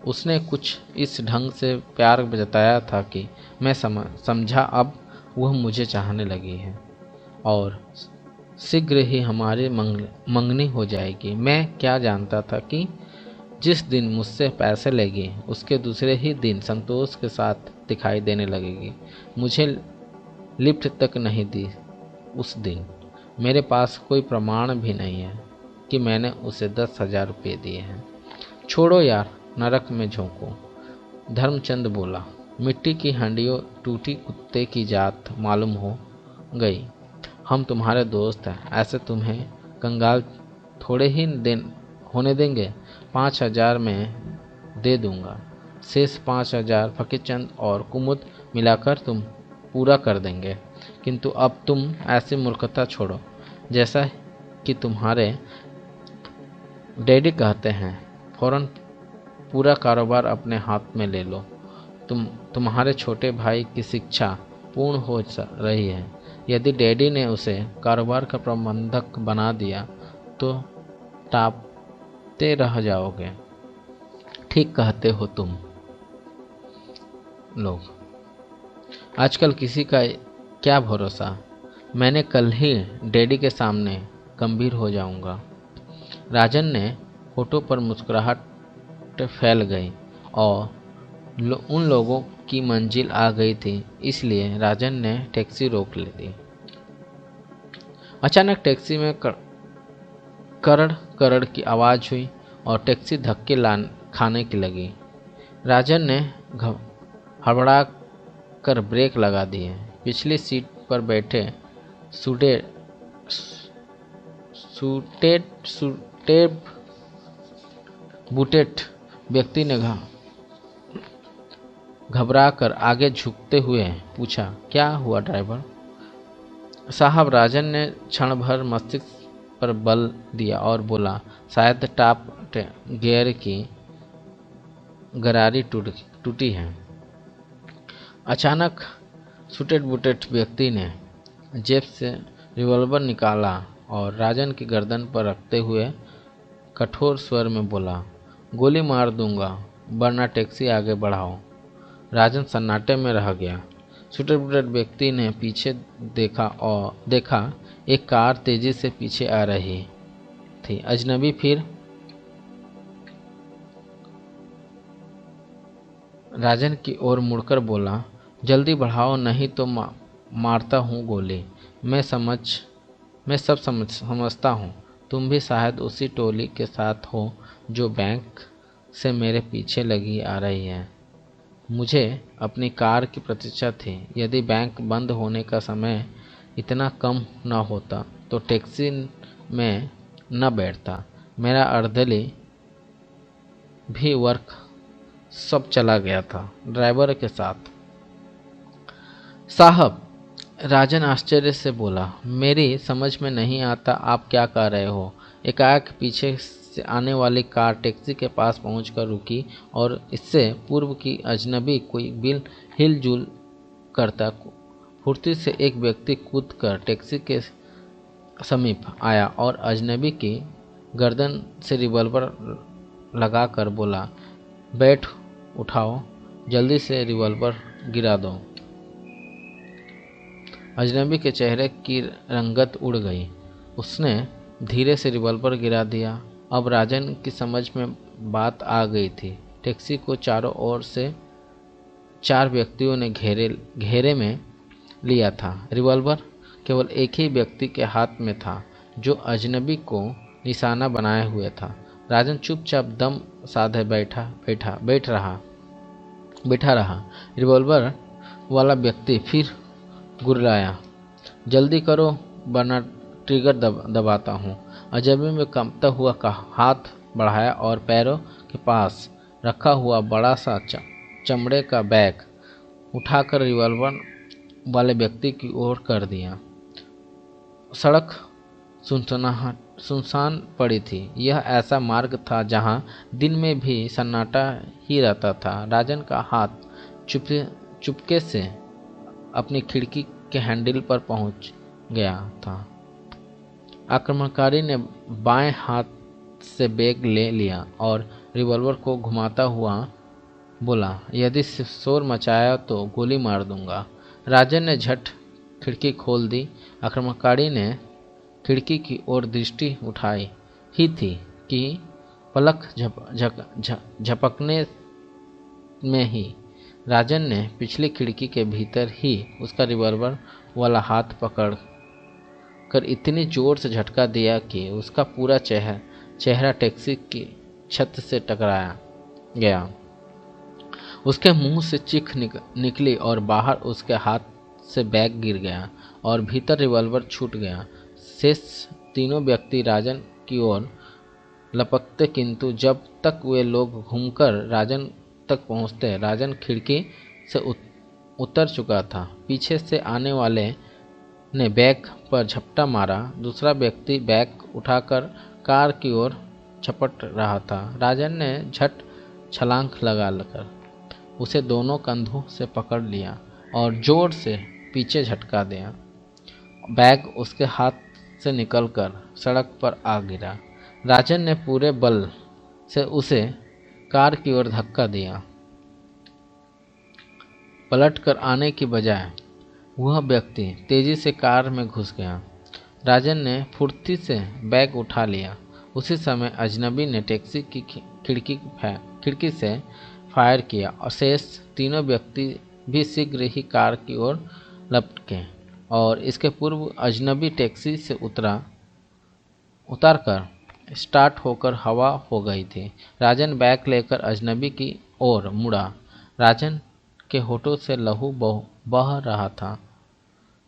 उसने कुछ इस ढंग से प्यार जताया था कि मैं समझा अब वह मुझे चाहने लगी है और शीघ्र ही हमारी मंगनी हो जाएगी। मैं क्या जानता था कि जिस दिन मुझसे पैसे लेगी उसके दूसरे ही दिन संतोष के साथ दिखाई देने लगेगी। मुझे लिफ्ट तक नहीं दी उस दिन। मेरे पास कोई प्रमाण भी नहीं है कि मैंने उसे 10,000 रुपये दिए हैं। छोड़ो यार, नरक में झोंको। धर्मचंद बोला। मिट्टी की हांडियों टूटी कुत्ते की जात मालूम हो गई। हम तुम्हारे दोस्त हैं, ऐसे तुम्हें कंगाल थोड़े ही होने देंगे। 5,000 में दे दूंगा। शेष 5,000 फकीरचंद और कुमुद मिलाकर तुम पूरा कर देंगे। किंतु अब तुम ऐसी मूर्खता छोड़ो। जैसा कि तुम्हारे डैडी कहते हैं, फौरन पूरा कारोबार अपने हाथ में ले लो। तुम्हारे छोटे भाई की शिक्षा पूर्ण हो रही है। यदि डैडी ने उसे कारोबार का प्रबंधक बना दिया तो टापते रह जाओगे। ठीक कहते हो तुम लोग। आजकल किसी का क्या भरोसा। मैंने कल ही डैडी के सामने गंभीर हो जाऊंगा। राजन ने होठों पर मुस्कुराहट फैल गई और उन लोगों की मंजिल आ गई थी, इसलिए राजन ने टैक्सी रोक ली थी। अचानक टैक्सी में करड़ करड़ की आवाज़ हुई और टैक्सी धक्के खाने की लगी। राजन ने हड़बड़ा कर ब्रेक लगा दिए। पिछली सीट पर बैठे सूटेड बूटेड व्यक्ति ने घबरा कर आगे झुकते हुए पूछा, क्या हुआ ड्राइवर साहब? राजन ने क्षण भर मस्तिष्क पर बल दिया और बोला, शायद टॉप गियर की गरारी टूटी है। अचानक सूटेड बूटेड व्यक्ति ने जेब से रिवॉल्वर निकाला और राजन की गर्दन पर रखते हुए कठोर स्वर में बोला, गोली मार दूंगा वरना टैक्सी आगे बढ़ाओ। राजन सन्नाटे में रह गया। सूटेड बूटेड व्यक्ति ने पीछे देखा एक कार तेजी से पीछे आ रही थी। अजनबी फिर राजन की ओर मुड़कर बोला, जल्दी बढ़ाओ नहीं तो मारता हूँ गोली। मैं सब समझता हूँ। तुम भी शायद उसी टोली के साथ हो जो बैंक से मेरे पीछे लगी आ रही है। मुझे अपनी कार की प्रतीक्षा थी। यदि बैंक बंद होने का समय इतना कम न होता तो टैक्सी में न बैठता। मेरा अर्धली भी वर्क सब चला गया था ड्राइवर के साथ। साहब, राजन आश्चर्य से बोला, मेरी समझ में नहीं आता आप क्या कह रहे हो। एकाएक पीछे से आने वाली कार टैक्सी के पास पहुंचकर रुकी और इससे पूर्व की अजनबी कोई बिल हिलजुल करता फुर्ती से एक व्यक्ति कूदकर टैक्सी के समीप आया और अजनबी की गर्दन से रिवॉल्वर लगाकर बोला, बैठ, उठाओ, जल्दी से रिवॉल्वर गिरा दो। अजनबी के चेहरे की रंगत उड़ गई। उसने धीरे से रिवॉल्वर गिरा दिया। अब राजन की समझ में बात आ गई थी। टैक्सी को चारों ओर से 4 व्यक्तियों ने घेरे में लिया था। रिवॉल्वर केवल एक ही व्यक्ति के हाथ में था जो अजनबी को निशाना बनाए हुए था। राजन चुपचाप दम साधे बैठा रहा। रिवॉल्वर वाला व्यक्ति फिर गुर्राया, जल्दी करो वरना ट्रिगर दबाता हूँ। अजनबी में कंपता हुआ का हाथ बढ़ाया और पैरों के पास रखा हुआ बड़ा सा चमड़े का बैग उठाकर रिवॉल्वर वाले व्यक्ति की ओर कर दिया। सड़क सुनसान पड़ी थी। यह ऐसा मार्ग था जहां दिन में भी सन्नाटा ही रहता था। राजन का हाथ चुपके से अपनी खिड़की के हैंडल पर पहुंच गया था। आक्रमणकारी ने बाएं हाथ से बैग ले लिया और रिवॉल्वर को घुमाता हुआ बोला, यदि शोर मचाया तो गोली मार दूंगा। राजन ने झट खिड़की खोल दी। आक्रमणकारी ने खिड़की की ओर दृष्टि उठाई ही थी कि पलक झपकने में ही राजन ने पिछली खिड़की के भीतर ही उसका रिवॉल्वर वाला हाथ पकड़ कर इतनी जोर से झटका दिया कि उसका पूरा चेहरा टैक्सी की छत से टकराया गया। उसके मुंह से चीख निकली और बाहर उसके हाथ से बैग गिर गया और भीतर रिवॉल्वर छूट गया। शेष तीनों व्यक्ति राजन की ओर लपकते, किंतु जब तक वे लोग घूमकर राजन तक पहुंचते, राजन खिड़की से उतर चुका था। पीछे से आने वाले ने बैग पर झपटा मारा। दूसरा व्यक्ति बैग उठाकर कार की ओर झपट रहा था। राजन ने झट छलांग लगाकर उसे दोनों कंधों से पकड़ लिया और जोर से पीछे झटका दिया। बैग उसके हाथ से निकलकर सड़क पर आ गिरा। राजन ने पूरे बल से उसे कार की ओर धक्का दिया। पलटकर आने की बजाय वह व्यक्ति तेजी से कार में घुस गया। राजन ने फुर्ती से बैग उठा लिया। उसी समय अजनबी ने टैक्सी की खिड़की से फायर किया और शेष तीनों व्यक्ति भी शीघ्र ही कार की ओर लपके और इसके पूर्व अजनबी टैक्सी से उतारकर स्टार्ट होकर हवा हो गई थी। राजन बैग लेकर अजनबी की ओर मुड़ा। राजन के होठों से लहू बह रहा था।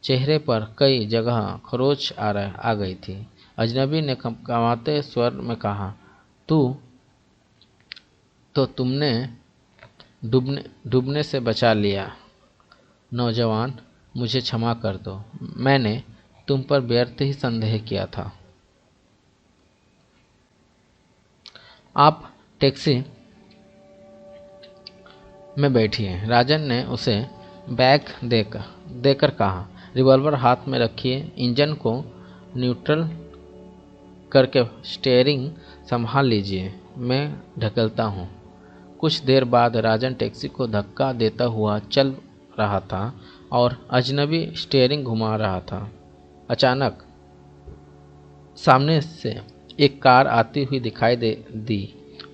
चेहरे पर कई जगह खरोच आ गई थी। अजनबी ने कमाते स्वर में कहा, तुमने डूबने से बचा लिया नौजवान, मुझे क्षमा कर दो। मैंने तुम पर व्यर्थ ही संदेह किया था। आप टैक्सी में बैठिए। राजन ने उसे बैग देकर कहा। रिवॉल्वर हाथ में रखिए। इंजन को न्यूट्रल करके स्टीयरिंग संभाल लीजिए, मैं ढकेलता हूँ। कुछ देर बाद राजन टैक्सी को धक्का देता हुआ चल रहा था और अजनबी स्टीयरिंग घुमा रहा था। अचानक सामने से एक कार आती हुई दिखाई दी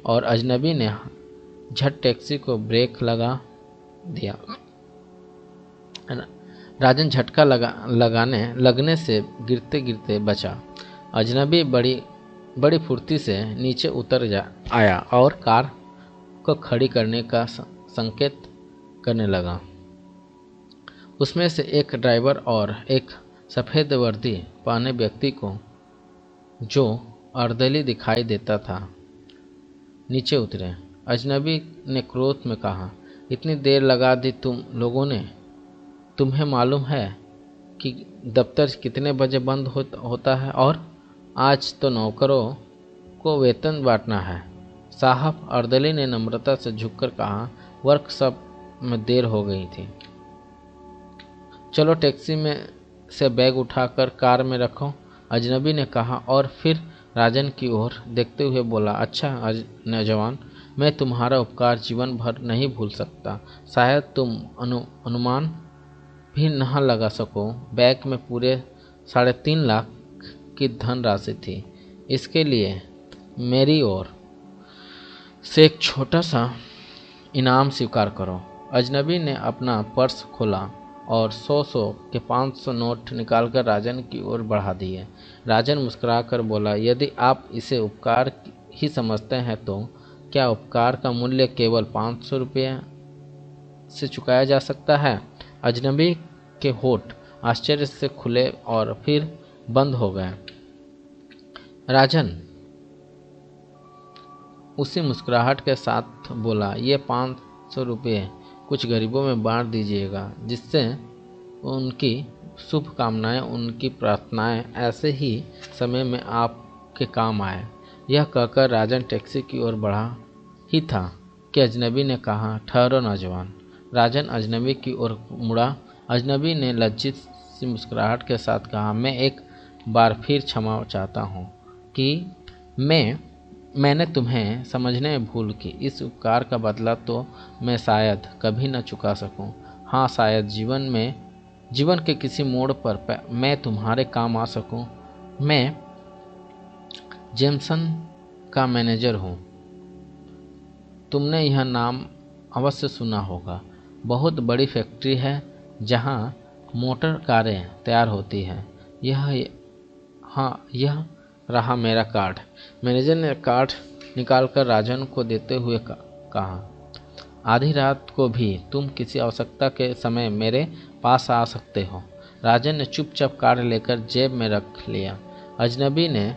और अजनबी ने झट टैक्सी को ब्रेक लगा दिया। राजन झटका लगने से गिरते गिरते बचा। अजनबी बड़ी फुर्ती से नीचे आया और कार को खड़ी करने का संकेत करने लगा। उसमें से एक ड्राइवर और एक सफ़ेद वर्दी पहने व्यक्ति को, जो अर्दली दिखाई देता था, नीचे उतरे। अजनबी ने क्रोध में कहा, इतनी देर लगा दी तुम लोगों ने। तुम्हें मालूम है कि दफ्तर कितने बजे बंद होता है और आज तो नौकरों को वेतन बांटना है। साहब, अर्दली ने नम्रता से झुककर कहा, वर्कशॉप में देर हो गई थी। चलो टैक्सी में से बैग उठाकर कार में रखो, अजनबी ने कहा और फिर राजन की ओर देखते हुए बोला, अच्छा नौजवान, मैं तुम्हारा उपकार जीवन भर नहीं भूल सकता। शायद तुम अनुमान भी न लगा सको। बैग में पूरे 3.5 लाख की धनराशि थी। इसके लिए मेरी ओर से एक छोटा सा इनाम स्वीकार करो। अजनबी ने अपना पर्स खोला और 100 के 500 नोट निकालकर राजन की ओर बढ़ा दिए। राजन मुस्कुराकर बोला, यदि आप इसे उपकार ही समझते हैं तो क्या उपकार का मूल्य केवल 500 रुपये से चुकाया जा सकता है? अजनबी के होठ आश्चर्य से खुले और फिर बंद हो गए। राजन उसी मुस्कुराहट के साथ बोला, ये 500 रुपये कुछ गरीबों में बांट दीजिएगा, जिससे उनकी शुभकामनाएं, उनकी प्रार्थनाएं ऐसे ही समय में आपके काम आए। यह कहकर राजन टैक्सी की ओर बढ़ा ही था कि अजनबी ने कहा, ठहरो नौजवान। राजन अजनबी की ओर मुड़ा। अजनबी ने लज्जित सी मुस्कुराहट के साथ कहा, मैं एक बार फिर क्षमा चाहता हूँ कि मैंने तुम्हें समझने में भूल की। इस उपकार का बदला तो मैं शायद कभी न चुका सकूं। हाँ, शायद जीवन के किसी मोड़ पर मैं तुम्हारे काम आ सकूं। मैं जेमसन का मैनेजर हूँ। तुमने यह नाम अवश्य सुना होगा। बहुत बड़ी फैक्ट्री है जहाँ मोटर कारें तैयार होती हैं। यह रहा मेरा कार्ड। मैनेजर ने कार्ड निकालकर राजन को देते हुए कहा, आधी रात को भी तुम किसी आवश्यकता के समय मेरे पास आ सकते हो। राजन ने चुपचाप कार्ड लेकर जेब में रख लिया। अजनबी ने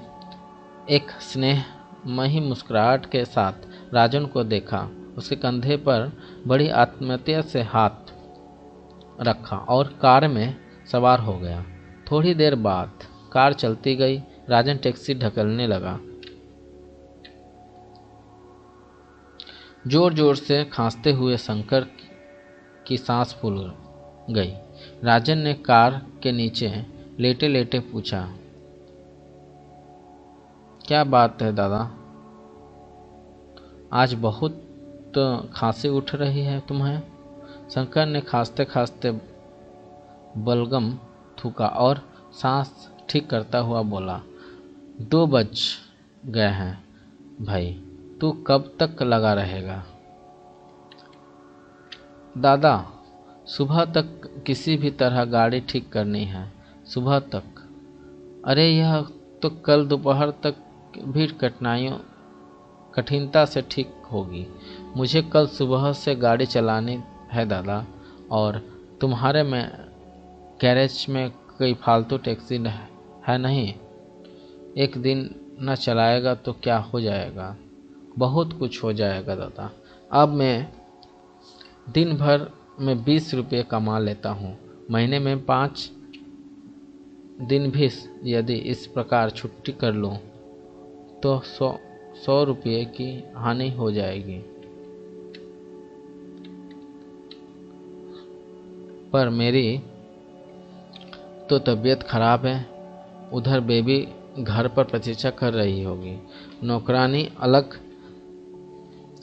एक स्नेहमयी मुस्कुराहट के साथ राजन को देखा, उसके कंधे पर बड़ी आत्मीयता से हाथ रखा और कार में सवार हो गया। थोड़ी देर बाद कार चलती गई। राजन टैक्सी ढकलने लगा। जोर जोर से खांसते हुए शंकर की सांस फूल गई। राजन ने कार के नीचे लेटे लेटे पूछा, क्या बात है दादा, आज बहुत खांसी उठ रही है तुम्हें? शंकर ने खांसते खांसते बलगम थूका और सांस ठीक करता हुआ बोला, 2 बज गए हैं भाई, तू कब तक लगा रहेगा? दादा, सुबह तक किसी भी तरह गाड़ी ठीक करनी है। सुबह तक? अरे यह तो कल दोपहर तक भी कठिनता से ठीक होगी। मुझे कल सुबह से गाड़ी चलानी है दादा, और तुम्हारे में गैरेज में कोई फालतू टैक्सी है नहीं। एक दिन न चलाएगा तो क्या हो जाएगा? बहुत कुछ हो जाएगा दादा। अब मैं दिन भर में 20 रुपये कमा लेता हूँ। महीने में 5 दिन भी यदि इस प्रकार छुट्टी कर लूँ तो 100 रुपये की हानि हो जाएगी। पर मेरी तो तबीयत खराब है। उधर बेबी घर पर प्रतीक्षा कर रही होगी, नौकरानी अलग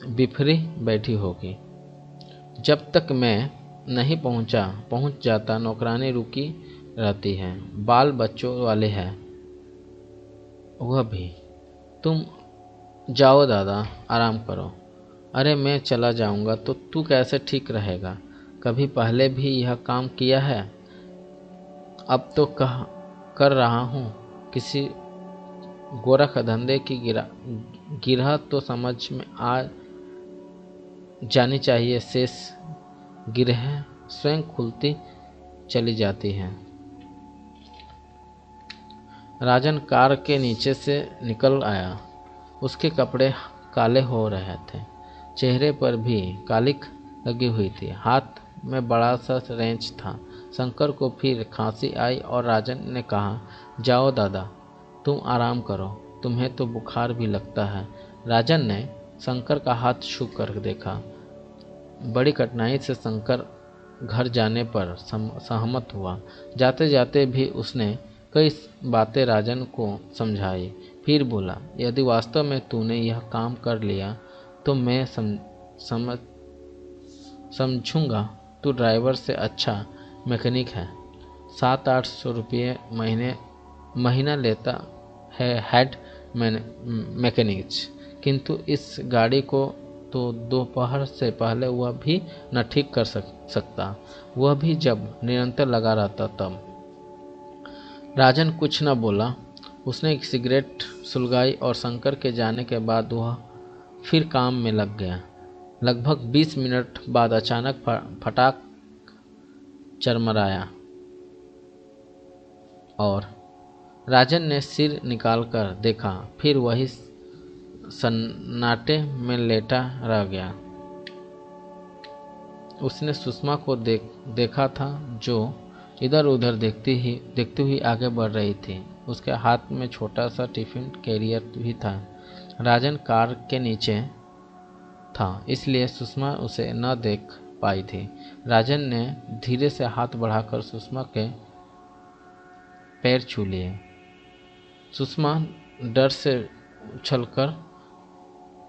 बिफरी बैठी होगी। जब तक मैं नहीं पहुंच जाता नौकरानी रुकी रहती है। बाल बच्चों वाले हैं वह भी। तुम जाओ दादा, आराम करो। अरे मैं चला जाऊंगा तो तू कैसे ठीक रहेगा? कभी पहले भी यह काम किया है? अब तो कर रहा हूँ। किसी गोरख धंधे की गिरह तो समझ में आ जानी चाहिए। शेष गिरह स्वयं खुलती चली जाती हैं। राजन कार के नीचे से निकल आया। उसके कपड़े काले हो रहे थे, चेहरे पर भी कालिक लगी हुई थी। हाथ में बड़ा सा रेंच था। शंकर को फिर खांसी आई और राजन ने कहा, जाओ दादा, तुम आराम करो, तुम्हें तो बुखार भी लगता है। राजन ने शंकर का हाथ छू कर देखा। बड़ी कठिनाई से शंकर घर जाने पर सहमत हुआ। जाते जाते भी उसने कई बातें राजन को समझाई। फिर बोला, यदि वास्तव में तूने यह काम कर लिया तो मैं समझूंगा तू ड्राइवर से अच्छा मैकेनिक है। 700-800 रुपये महीना लेता है हेड मैकेनिक, किंतु इस गाड़ी को तो दोपहर से पहले वह भी न ठीक कर सकता, वह भी जब निरंतर लगा रहता तब। राजन कुछ न बोला। उसने एक सिगरेट सुलगाई और शंकर के जाने के बाद वह फिर काम में लग गया। लगभग 20 मिनट बाद अचानक फटाक चरमराया और राजन ने सिर निकालकर देखा। फिर वही सन्नाटे में लेटा रह गया। उसने सुषमा को देखा था, जो इधर उधर देखती हुई आगे बढ़ रही थी। उसके हाथ में छोटा सा टिफिन कैरियर भी था। राजन कार के नीचे था, इसलिए सुषमा उसे न देख पाई थी। राजन ने धीरे से हाथ बढ़ाकर सुषमा के पैर छू लिए। सुषमा डर से उछलकर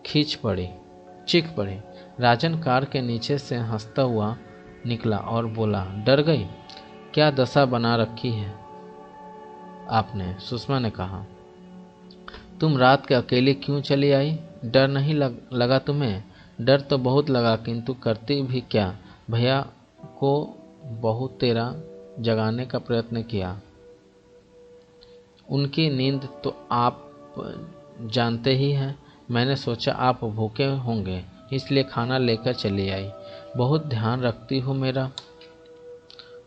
चीख पड़ी। राजन कार के नीचे से हंसता हुआ निकला और बोला, डर गई? क्या दशा बना रखी है आपने? सुषमा ने कहा, तुम रात के अकेली क्यों चली आई? डर नहीं लगा तुम्हें? डर तो बहुत लगा, किंतु करती भी क्या? भैया को बहुत तेरा जगाने का प्रयत्न किया। उनकी नींद तो आप जानते ही हैं। मैंने सोचा आप भूखे होंगे, इसलिए खाना लेकर चली आई। बहुत ध्यान रखती हो मेरा।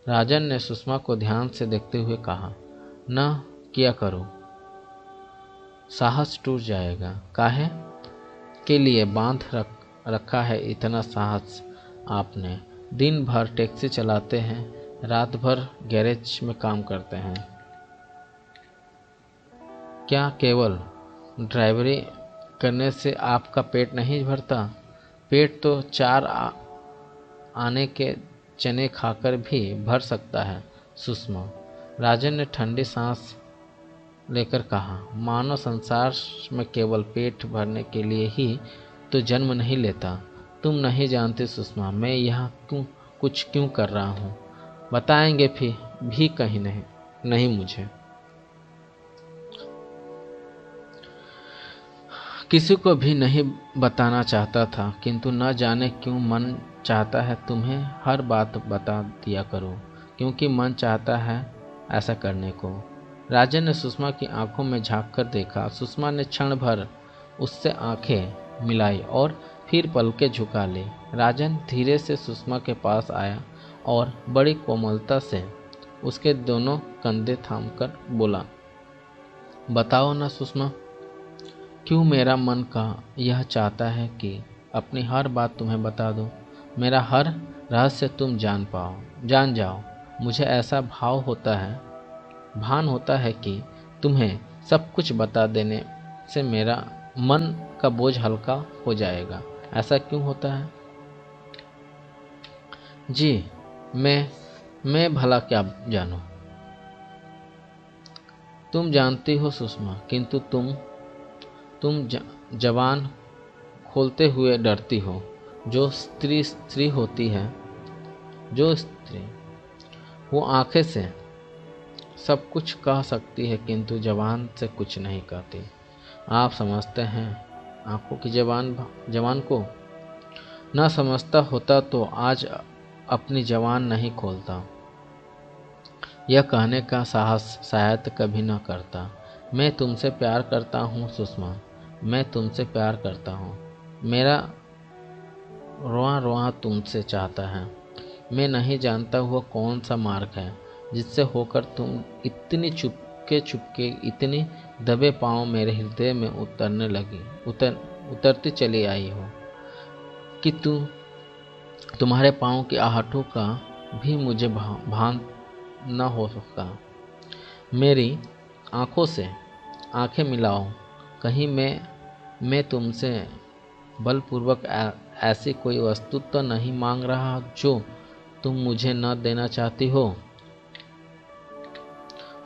राजन ने सुषमा को ध्यान से देखते हुए कहा, न किया करो, साहस टूट जाएगा। काहे के लिए बांध रखा है इतना साहस आपने? दिन भर टैक्सी चलाते हैं, रात भर गैरेज में काम करते हैं। क्या केवल ड्राइवरी करने से आपका पेट नहीं भरता? पेट तो 4 आने के चने खाकर भी भर सकता है सुषमा। राजन ने ठंडी सांस लेकर कहा, मानव संसार में केवल पेट भरने के लिए ही तो जन्म नहीं लेता। तुम नहीं जानते सुषमा, मैं यहाँ कुछ क्यों कर रहा हूँ। बताएंगे फिर भी कहीं नहीं मुझे। किसी को भी नहीं बताना चाहता था, किंतु न जाने क्यों मन चाहता है तुम्हें हर बात बता दिया करो, क्योंकि मन चाहता है ऐसा करने को। राजन ने सुषमा की आंखों में झांक कर देखा। सुषमा ने क्षण भर उससे आंखें मिलाई और फिर पलकें झुका ली। राजन धीरे से सुषमा के पास आया और बड़ी कोमलता से उसके दोनों कंधे थामकर बोला, बताओ ना सुषमा, क्यों मेरा मन का यह चाहता है कि अपनी हर बात तुम्हें बता दो, मेरा हर रहस्य तुम जान जाओ। मुझे ऐसा भान होता है कि तुम्हें सब कुछ बता देने से मेरा मन का बोझ हल्का हो जाएगा। ऐसा क्यों होता है? जी मैं भला क्या जानूं। तुम जानती हो सुषमा, किंतु तुम जबान खोलते हुए डरती हो। जो स्त्री होती है, जो स्त्री वो आंखें से सब कुछ कह सकती है, किंतु जबान से कुछ नहीं कहती। आप समझते हैं आंखों की जबान को? न समझता होता तो आज अपनी जबान नहीं खोलता, यह कहने का साहस शायद कभी न करता। मैं तुमसे प्यार करता हूँ सुषमा, मैं तुमसे प्यार करता हूँ। मेरा रोआ रोआ तुमसे चाहता है। मैं नहीं जानता हुआ कौन सा मार्ग है जिससे होकर तुम इतनी चुपके इतनी दबे पांव मेरे हृदय में उतरती चली आई हो कि तुम्हारे पांव की आहटों का भी मुझे भान न हो सका। मेरी आंखों से आंखें मिलाओ, कहीं मैं तुमसे बलपूर्वक ऐसी कोई वस्तु तो नहीं मांग रहा जो तुम मुझे न देना चाहती हो।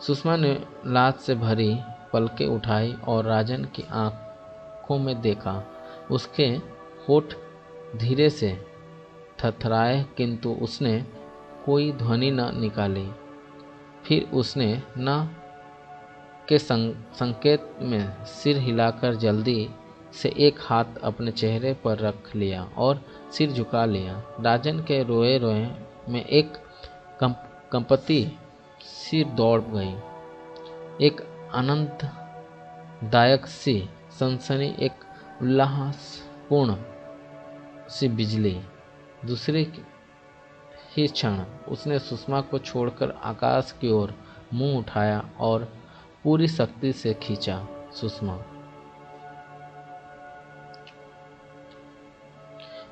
सुषमा ने लाज से भरी पलकें उठाई और राजन की आंखों में देखा। उसके होठ धीरे से थरथराए, किंतु उसने कोई ध्वनि न निकाली। फिर उसने न के संकेत में सिर हिलाकर जल्दी से एक हाथ अपने चेहरे पर रख लिया और सिर झुका लिया। राजन के रोए में एक कंपति सिर दौड़ गई, एक आनंददायक सी सनसनी, एक उल्लासपूर्ण सी बिजली। दूसरे ही क्षण उसने सुषमा को छोड़कर आकाश की ओर मुंह उठाया और पूरी शक्ति से खींचा। सुषमा।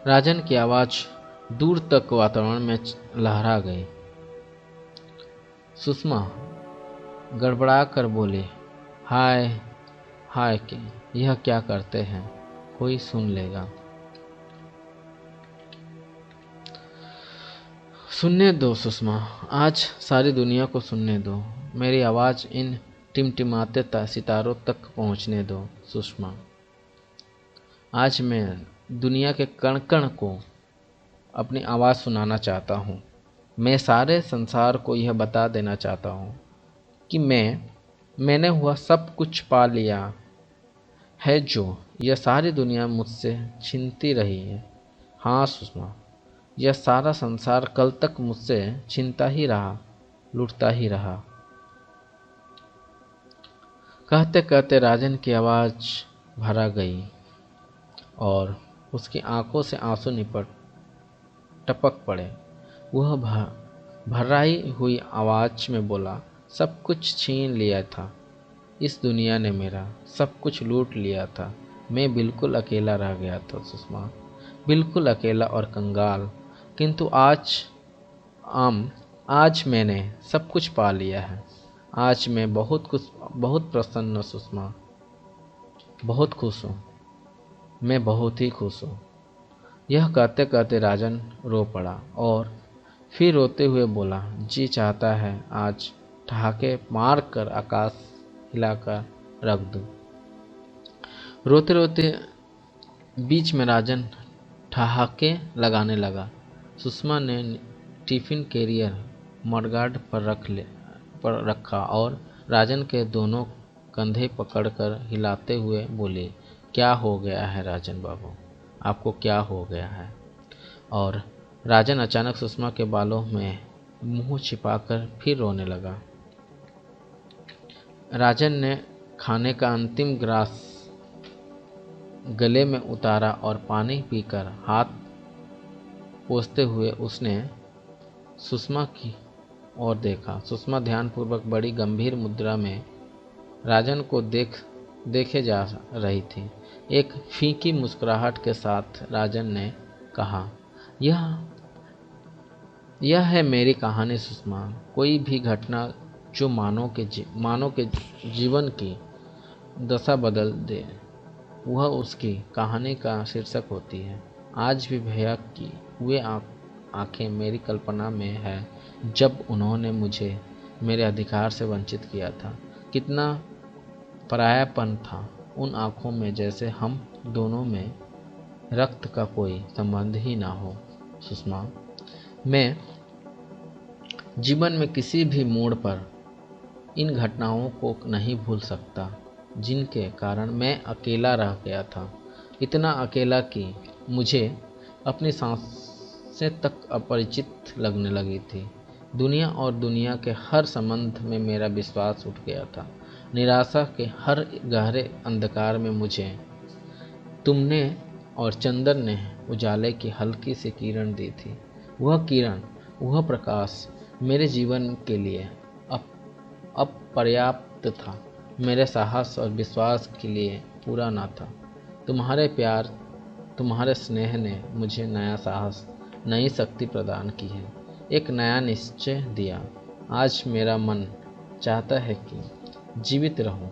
राजन की आवाज दूर तक वातावरण में लहरा गई। सुषमा गड़बड़ा कर बोली, हाय हाय के यह क्या करते हैं, कोई सुन लेगा। सुनने दो सुषमा, आज सारी दुनिया को सुनने दो। मेरी आवाज़ इन टिमटिमाते सितारों तक पहुंचने दो सुषमा। आज मैं दुनिया के कण कण को अपनी आवाज़ सुनाना चाहता हूँ। मैं सारे संसार को यह बता देना चाहता हूँ कि मैंने हुआ सब कुछ पा लिया है जो यह सारी दुनिया मुझसे छीनती रही है। हाँ सुषमा, यह सारा संसार कल तक मुझसे छीनता ही रहा, लूटता ही रहा। कहते कहते राजन की आवाज़ भरा गई और उसकी आंखों से आंसू टपक पड़े। वह भर्राई हुई आवाज़ में बोला, सब कुछ छीन लिया था, इस दुनिया ने मेरा सब कुछ लूट लिया था। मैं बिल्कुल अकेला रह गया था सुषमा, बिल्कुल अकेला और कंगाल। किंतु आज मैंने सब कुछ पा लिया है। आज मैं बहुत प्रसन्न सुषमा, बहुत खुश हूँ, मैं बहुत ही खुश हूँ। यह कहते कहते राजन रो पड़ा और फिर रोते हुए बोला, जी चाहता है आज ठहाके मार कर आकाश हिलाकर रख दूं। रोते रोते बीच में राजन ठहाके लगाने लगा। सुषमा ने टिफिन कैरियर मडगार्ड पर रखा और राजन के दोनों कंधे पकड़कर हिलाते हुए बोले, क्या हो गया है राजन बाबू, आपको क्या हो गया है? और राजन अचानक सुषमा के बालों में मुंह छिपाकर फिर रोने लगा। राजन ने खाने का अंतिम ग्रास गले में उतारा और पानी पीकर हाथ पोंछते हुए उसने सुषमा की ओर देखा। सुषमा ध्यानपूर्वक बड़ी गंभीर मुद्रा में राजन को देखे जा रही थी। एक फीकी मुस्कुराहट के साथ राजन ने कहा, यह है मेरी कहानी सुषमा। कोई भी घटना जो मानव के जीवन की दशा बदल दे, वह उसकी कहानी का शीर्षक होती है। आज भी भैया की वे आंखें मेरी कल्पना में है जब उन्होंने मुझे मेरे अधिकार से वंचित किया था। कितना परायापन था उन आंखों में, जैसे हम दोनों में रक्त का कोई संबंध ही ना हो। सुषमा, मैं जीवन में किसी भी मोड़ पर इन घटनाओं को नहीं भूल सकता जिनके कारण मैं अकेला रह गया था। इतना अकेला कि मुझे अपनी सांसें तक अपरिचित लगने लगी थी। दुनिया और दुनिया के हर संबंध में मेरा विश्वास उठ गया था। निराशा के हर गहरे अंधकार में मुझे तुमने और चंदन ने उजाले की हल्की सी किरण दी थी। वह किरण, वह प्रकाश मेरे जीवन के लिए अपर्याप्त था, मेरे साहस और विश्वास के लिए पूरा ना था। तुम्हारे प्यार, तुम्हारे स्नेह ने मुझे नया साहस, नई शक्ति प्रदान की है, एक नया निश्चय दिया। आज मेरा मन चाहता है कि जीवित रहूं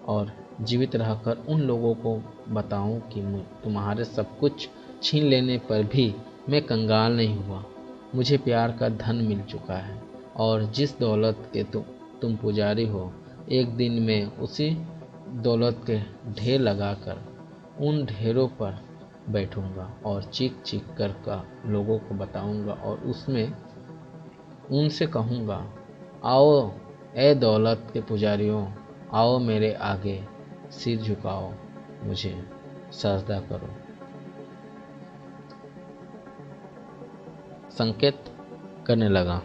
और जीवित रहकर उन लोगों को बताऊं कि तुम्हारे सब कुछ छीन लेने पर भी मैं कंगाल नहीं हुआ। मुझे प्यार का धन मिल चुका है और जिस दौलत के तुम पुजारी हो, एक दिन मैं उसी दौलत के ढेर लगाकर उन ढेरों पर बैठूंगा और चीख चीख कर लोगों को बताऊंगा और उसमें उनसे कहूंगा, आओ ए दौलत के पुजारियों, आओ मेरे आगे सिर झुकाओ, मुझे सजदा करो। संकेत करने लगा।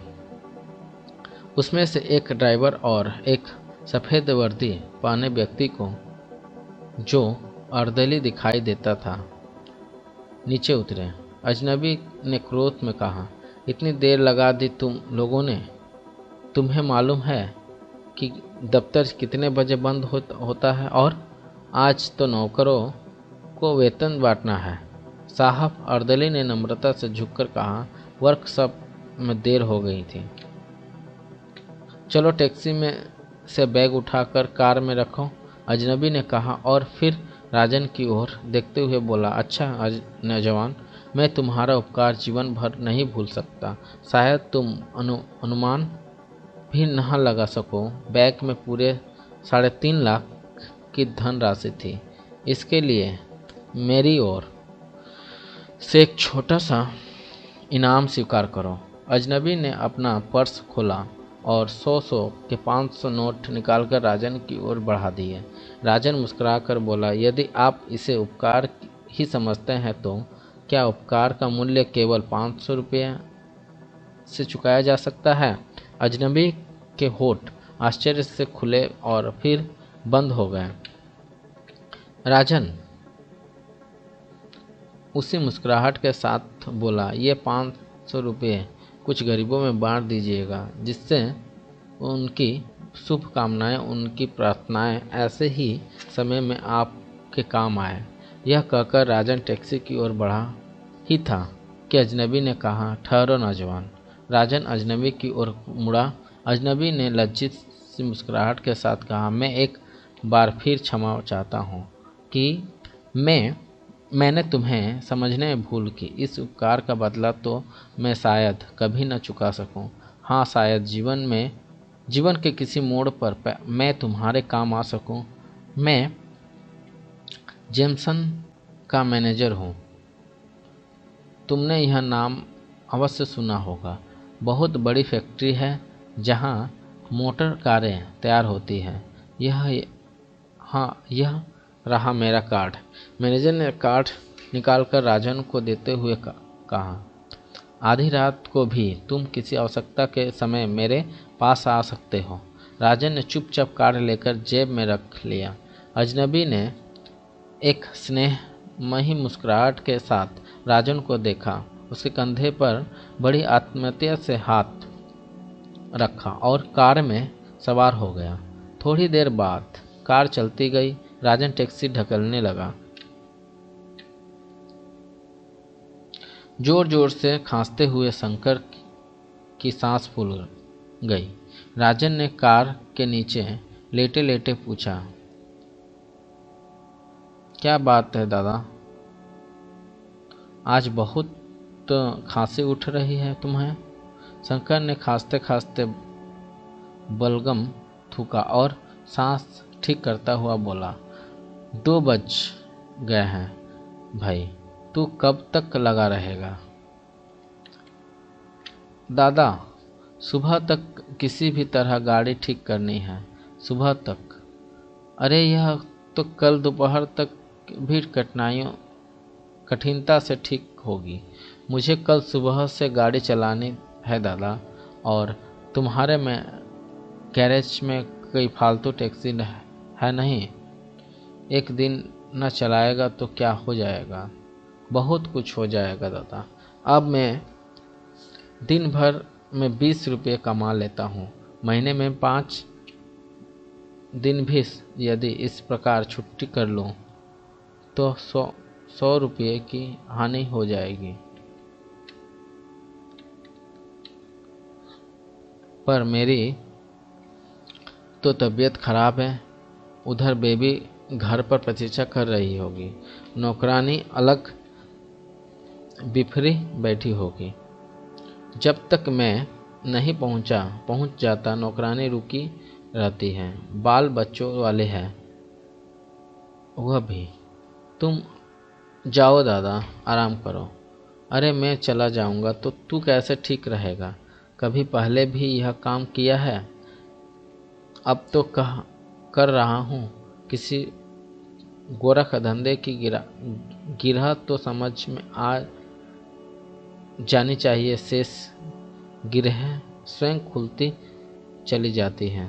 उसमें से एक ड्राइवर और एक सफ़ेद वर्दी पहने व्यक्ति को, जो अर्दली दिखाई देता था, नीचे उतरे। अजनबी ने क्रोध में कहा, इतनी देर लगा दी तुम लोगों ने। तुम्हें मालूम है कि दफ्तर कितने बजे बंद होता है? और आज तो नौकरों को वेतन बांटना है। साहब, अर्दली ने नम्रता से झुककर कहा, वर्कशॉप में देर हो गई थी। चलो टैक्सी में से बैग उठाकर कार में रखो, अजनबी ने कहा और फिर राजन की ओर देखते हुए बोला, अच्छा नौजवान, मैं तुम्हारा उपकार जीवन भर नहीं भूल सकता। शायद तुम अनुमान भी न लगा सको। बैग में पूरे 3.5 लाख की धनराशि थी। इसके लिए मेरी ओर से एक छोटा सा इनाम स्वीकार करो। अजनबी ने अपना पर्स खोला और 100 के 500 नोट निकालकर राजन की ओर बढ़ा दिए। राजन मुस्कुराकर बोला, यदि आप इसे उपकार ही समझते हैं तो क्या उपकार का मूल्य केवल 500 रुपये से चुकाया जा सकता है? अजनबी के होठ आश्चर्य से खुले और फिर बंद हो गए। राजन उसी मुस्कुराहट के साथ बोला, ये 500 रुपये कुछ गरीबों में बांट दीजिएगा, जिससे उनकी शुभकामनाएं, उनकी प्रार्थनाएं ऐसे ही समय में आपके काम आए। यह कहकर राजन टैक्सी की ओर बढ़ा ही था कि अजनबी ने कहा, ठहरो नौजवान। राजन अजनबी की ओर मुड़ा। अजनबी ने लज्जित सी मुस्कुराहट के साथ कहा, मैं एक बार फिर क्षमा चाहता हूँ कि मैंने तुम्हें समझने में भूल की। इस उपकार का बदला तो मैं शायद कभी न चुका सकूं। हाँ, शायद जीवन में जीवन के किसी मोड़ पर मैं तुम्हारे काम आ सकूं। मैं जेमसन का मैनेजर हूं। तुमने यह नाम अवश्य सुना होगा। बहुत बड़ी फैक्ट्री है जहां मोटर कारें तैयार होती हैं। यह हाँ, यह रहा मेरा कार्ड। मैनेजर ने कार्ड निकालकर राजन को देते हुए कहा, आधी रात को भी तुम किसी आवश्यकता के समय मेरे पास आ सकते हो। राजन ने चुपचाप कार्ड लेकर जेब में रख लिया। अजनबी ने एक स्नेहमयी मुस्कुराहट के साथ राजन को देखा, उसके कंधे पर बड़ी आत्मीयता से हाथ रखा और कार में सवार हो गया। थोड़ी देर बाद कार चलती गई। राजन टैक्सी ढकलने लगा। जोर जोर से खांसते हुए शंकर की सांस फूल गई। राजन ने कार के नीचे लेटे लेटे पूछा, क्या बात है दादा, आज बहुत खांसी उठ रही है तुम्हें? शंकर ने खांसते खांसते बलगम थूका और सांस ठीक करता हुआ बोला, 2 बज गए हैं भाई, तू कब तक लगा रहेगा? दादा, सुबह तक किसी भी तरह गाड़ी ठीक करनी है। सुबह तक? अरे यह तो कल दोपहर तक भी कठिनता से ठीक होगी। मुझे कल सुबह से गाड़ी चलानी है दादा, और तुम्हारे में गैरेज में कोई फालतू टैक्सी है नहीं। एक दिन न चलाएगा तो क्या हो जाएगा? बहुत कुछ हो जाएगा दादा। अब मैं दिन भर में 20 रुपये कमा लेता हूँ। महीने में 5 दिन भी यदि इस प्रकार छुट्टी कर लूँ तो 100 रुपये की हानि हो जाएगी। पर मेरी तो तबीयत खराब है। उधर बेबी घर पर प्रतीक्षा कर रही होगी। नौकरानी अलग बिफरी बैठी होगी। जब तक मैं नहीं पहुंच जाता नौकरानी रुकी रहती है। बाल बच्चों वाले हैं वह भी। तुम जाओ दादा, आराम करो। अरे मैं चला जाऊंगा तो तू कैसे ठीक रहेगा? कभी पहले भी यह काम किया है? अब तो कर रहा हूँ। किसी गोरख धंधे की गिरह तो समझ में आ जानी चाहिए। शेष गिरह स्वयं खुलती चली जाती हैं।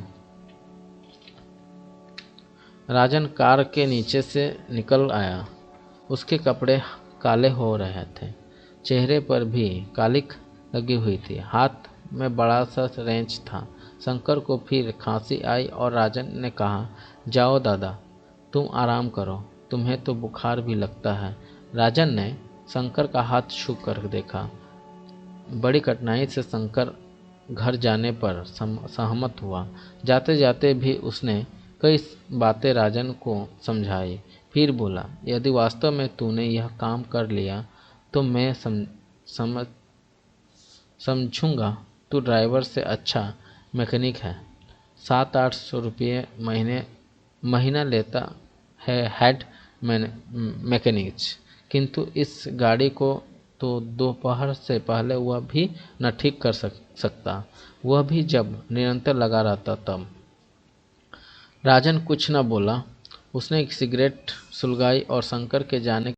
राजन कार के नीचे से निकल आया। उसके कपड़े काले हो रहे थे, चेहरे पर भी कालिख लगी हुई थी। हाथ में बड़ा सा रेंच था। शंकर को फिर खांसी आई और राजन ने कहा, जाओ दादा, तुम आराम करो, तुम्हें तो बुखार भी लगता है। राजन ने शंकर का हाथ छू कर देखा। बड़ी कठिनाई से शंकर घर जाने पर सहमत हुआ। जाते जाते भी उसने कई बातें राजन को समझाई। फिर बोला, यदि वास्तव में तूने यह काम कर लिया तो मैं समझूंगा तू ड्राइवर से अच्छा मैकेनिक है। 700-800 रुपये महीना लेता है हेड मैकेनिक। किंतु इस गाड़ी को तो दोपहर से पहले वह भी न ठीक कर सकता, वह भी जब निरंतर लगा रहता तब। राजन कुछ न बोला। उसने एक सिगरेट सुलगाई और शंकर के जाने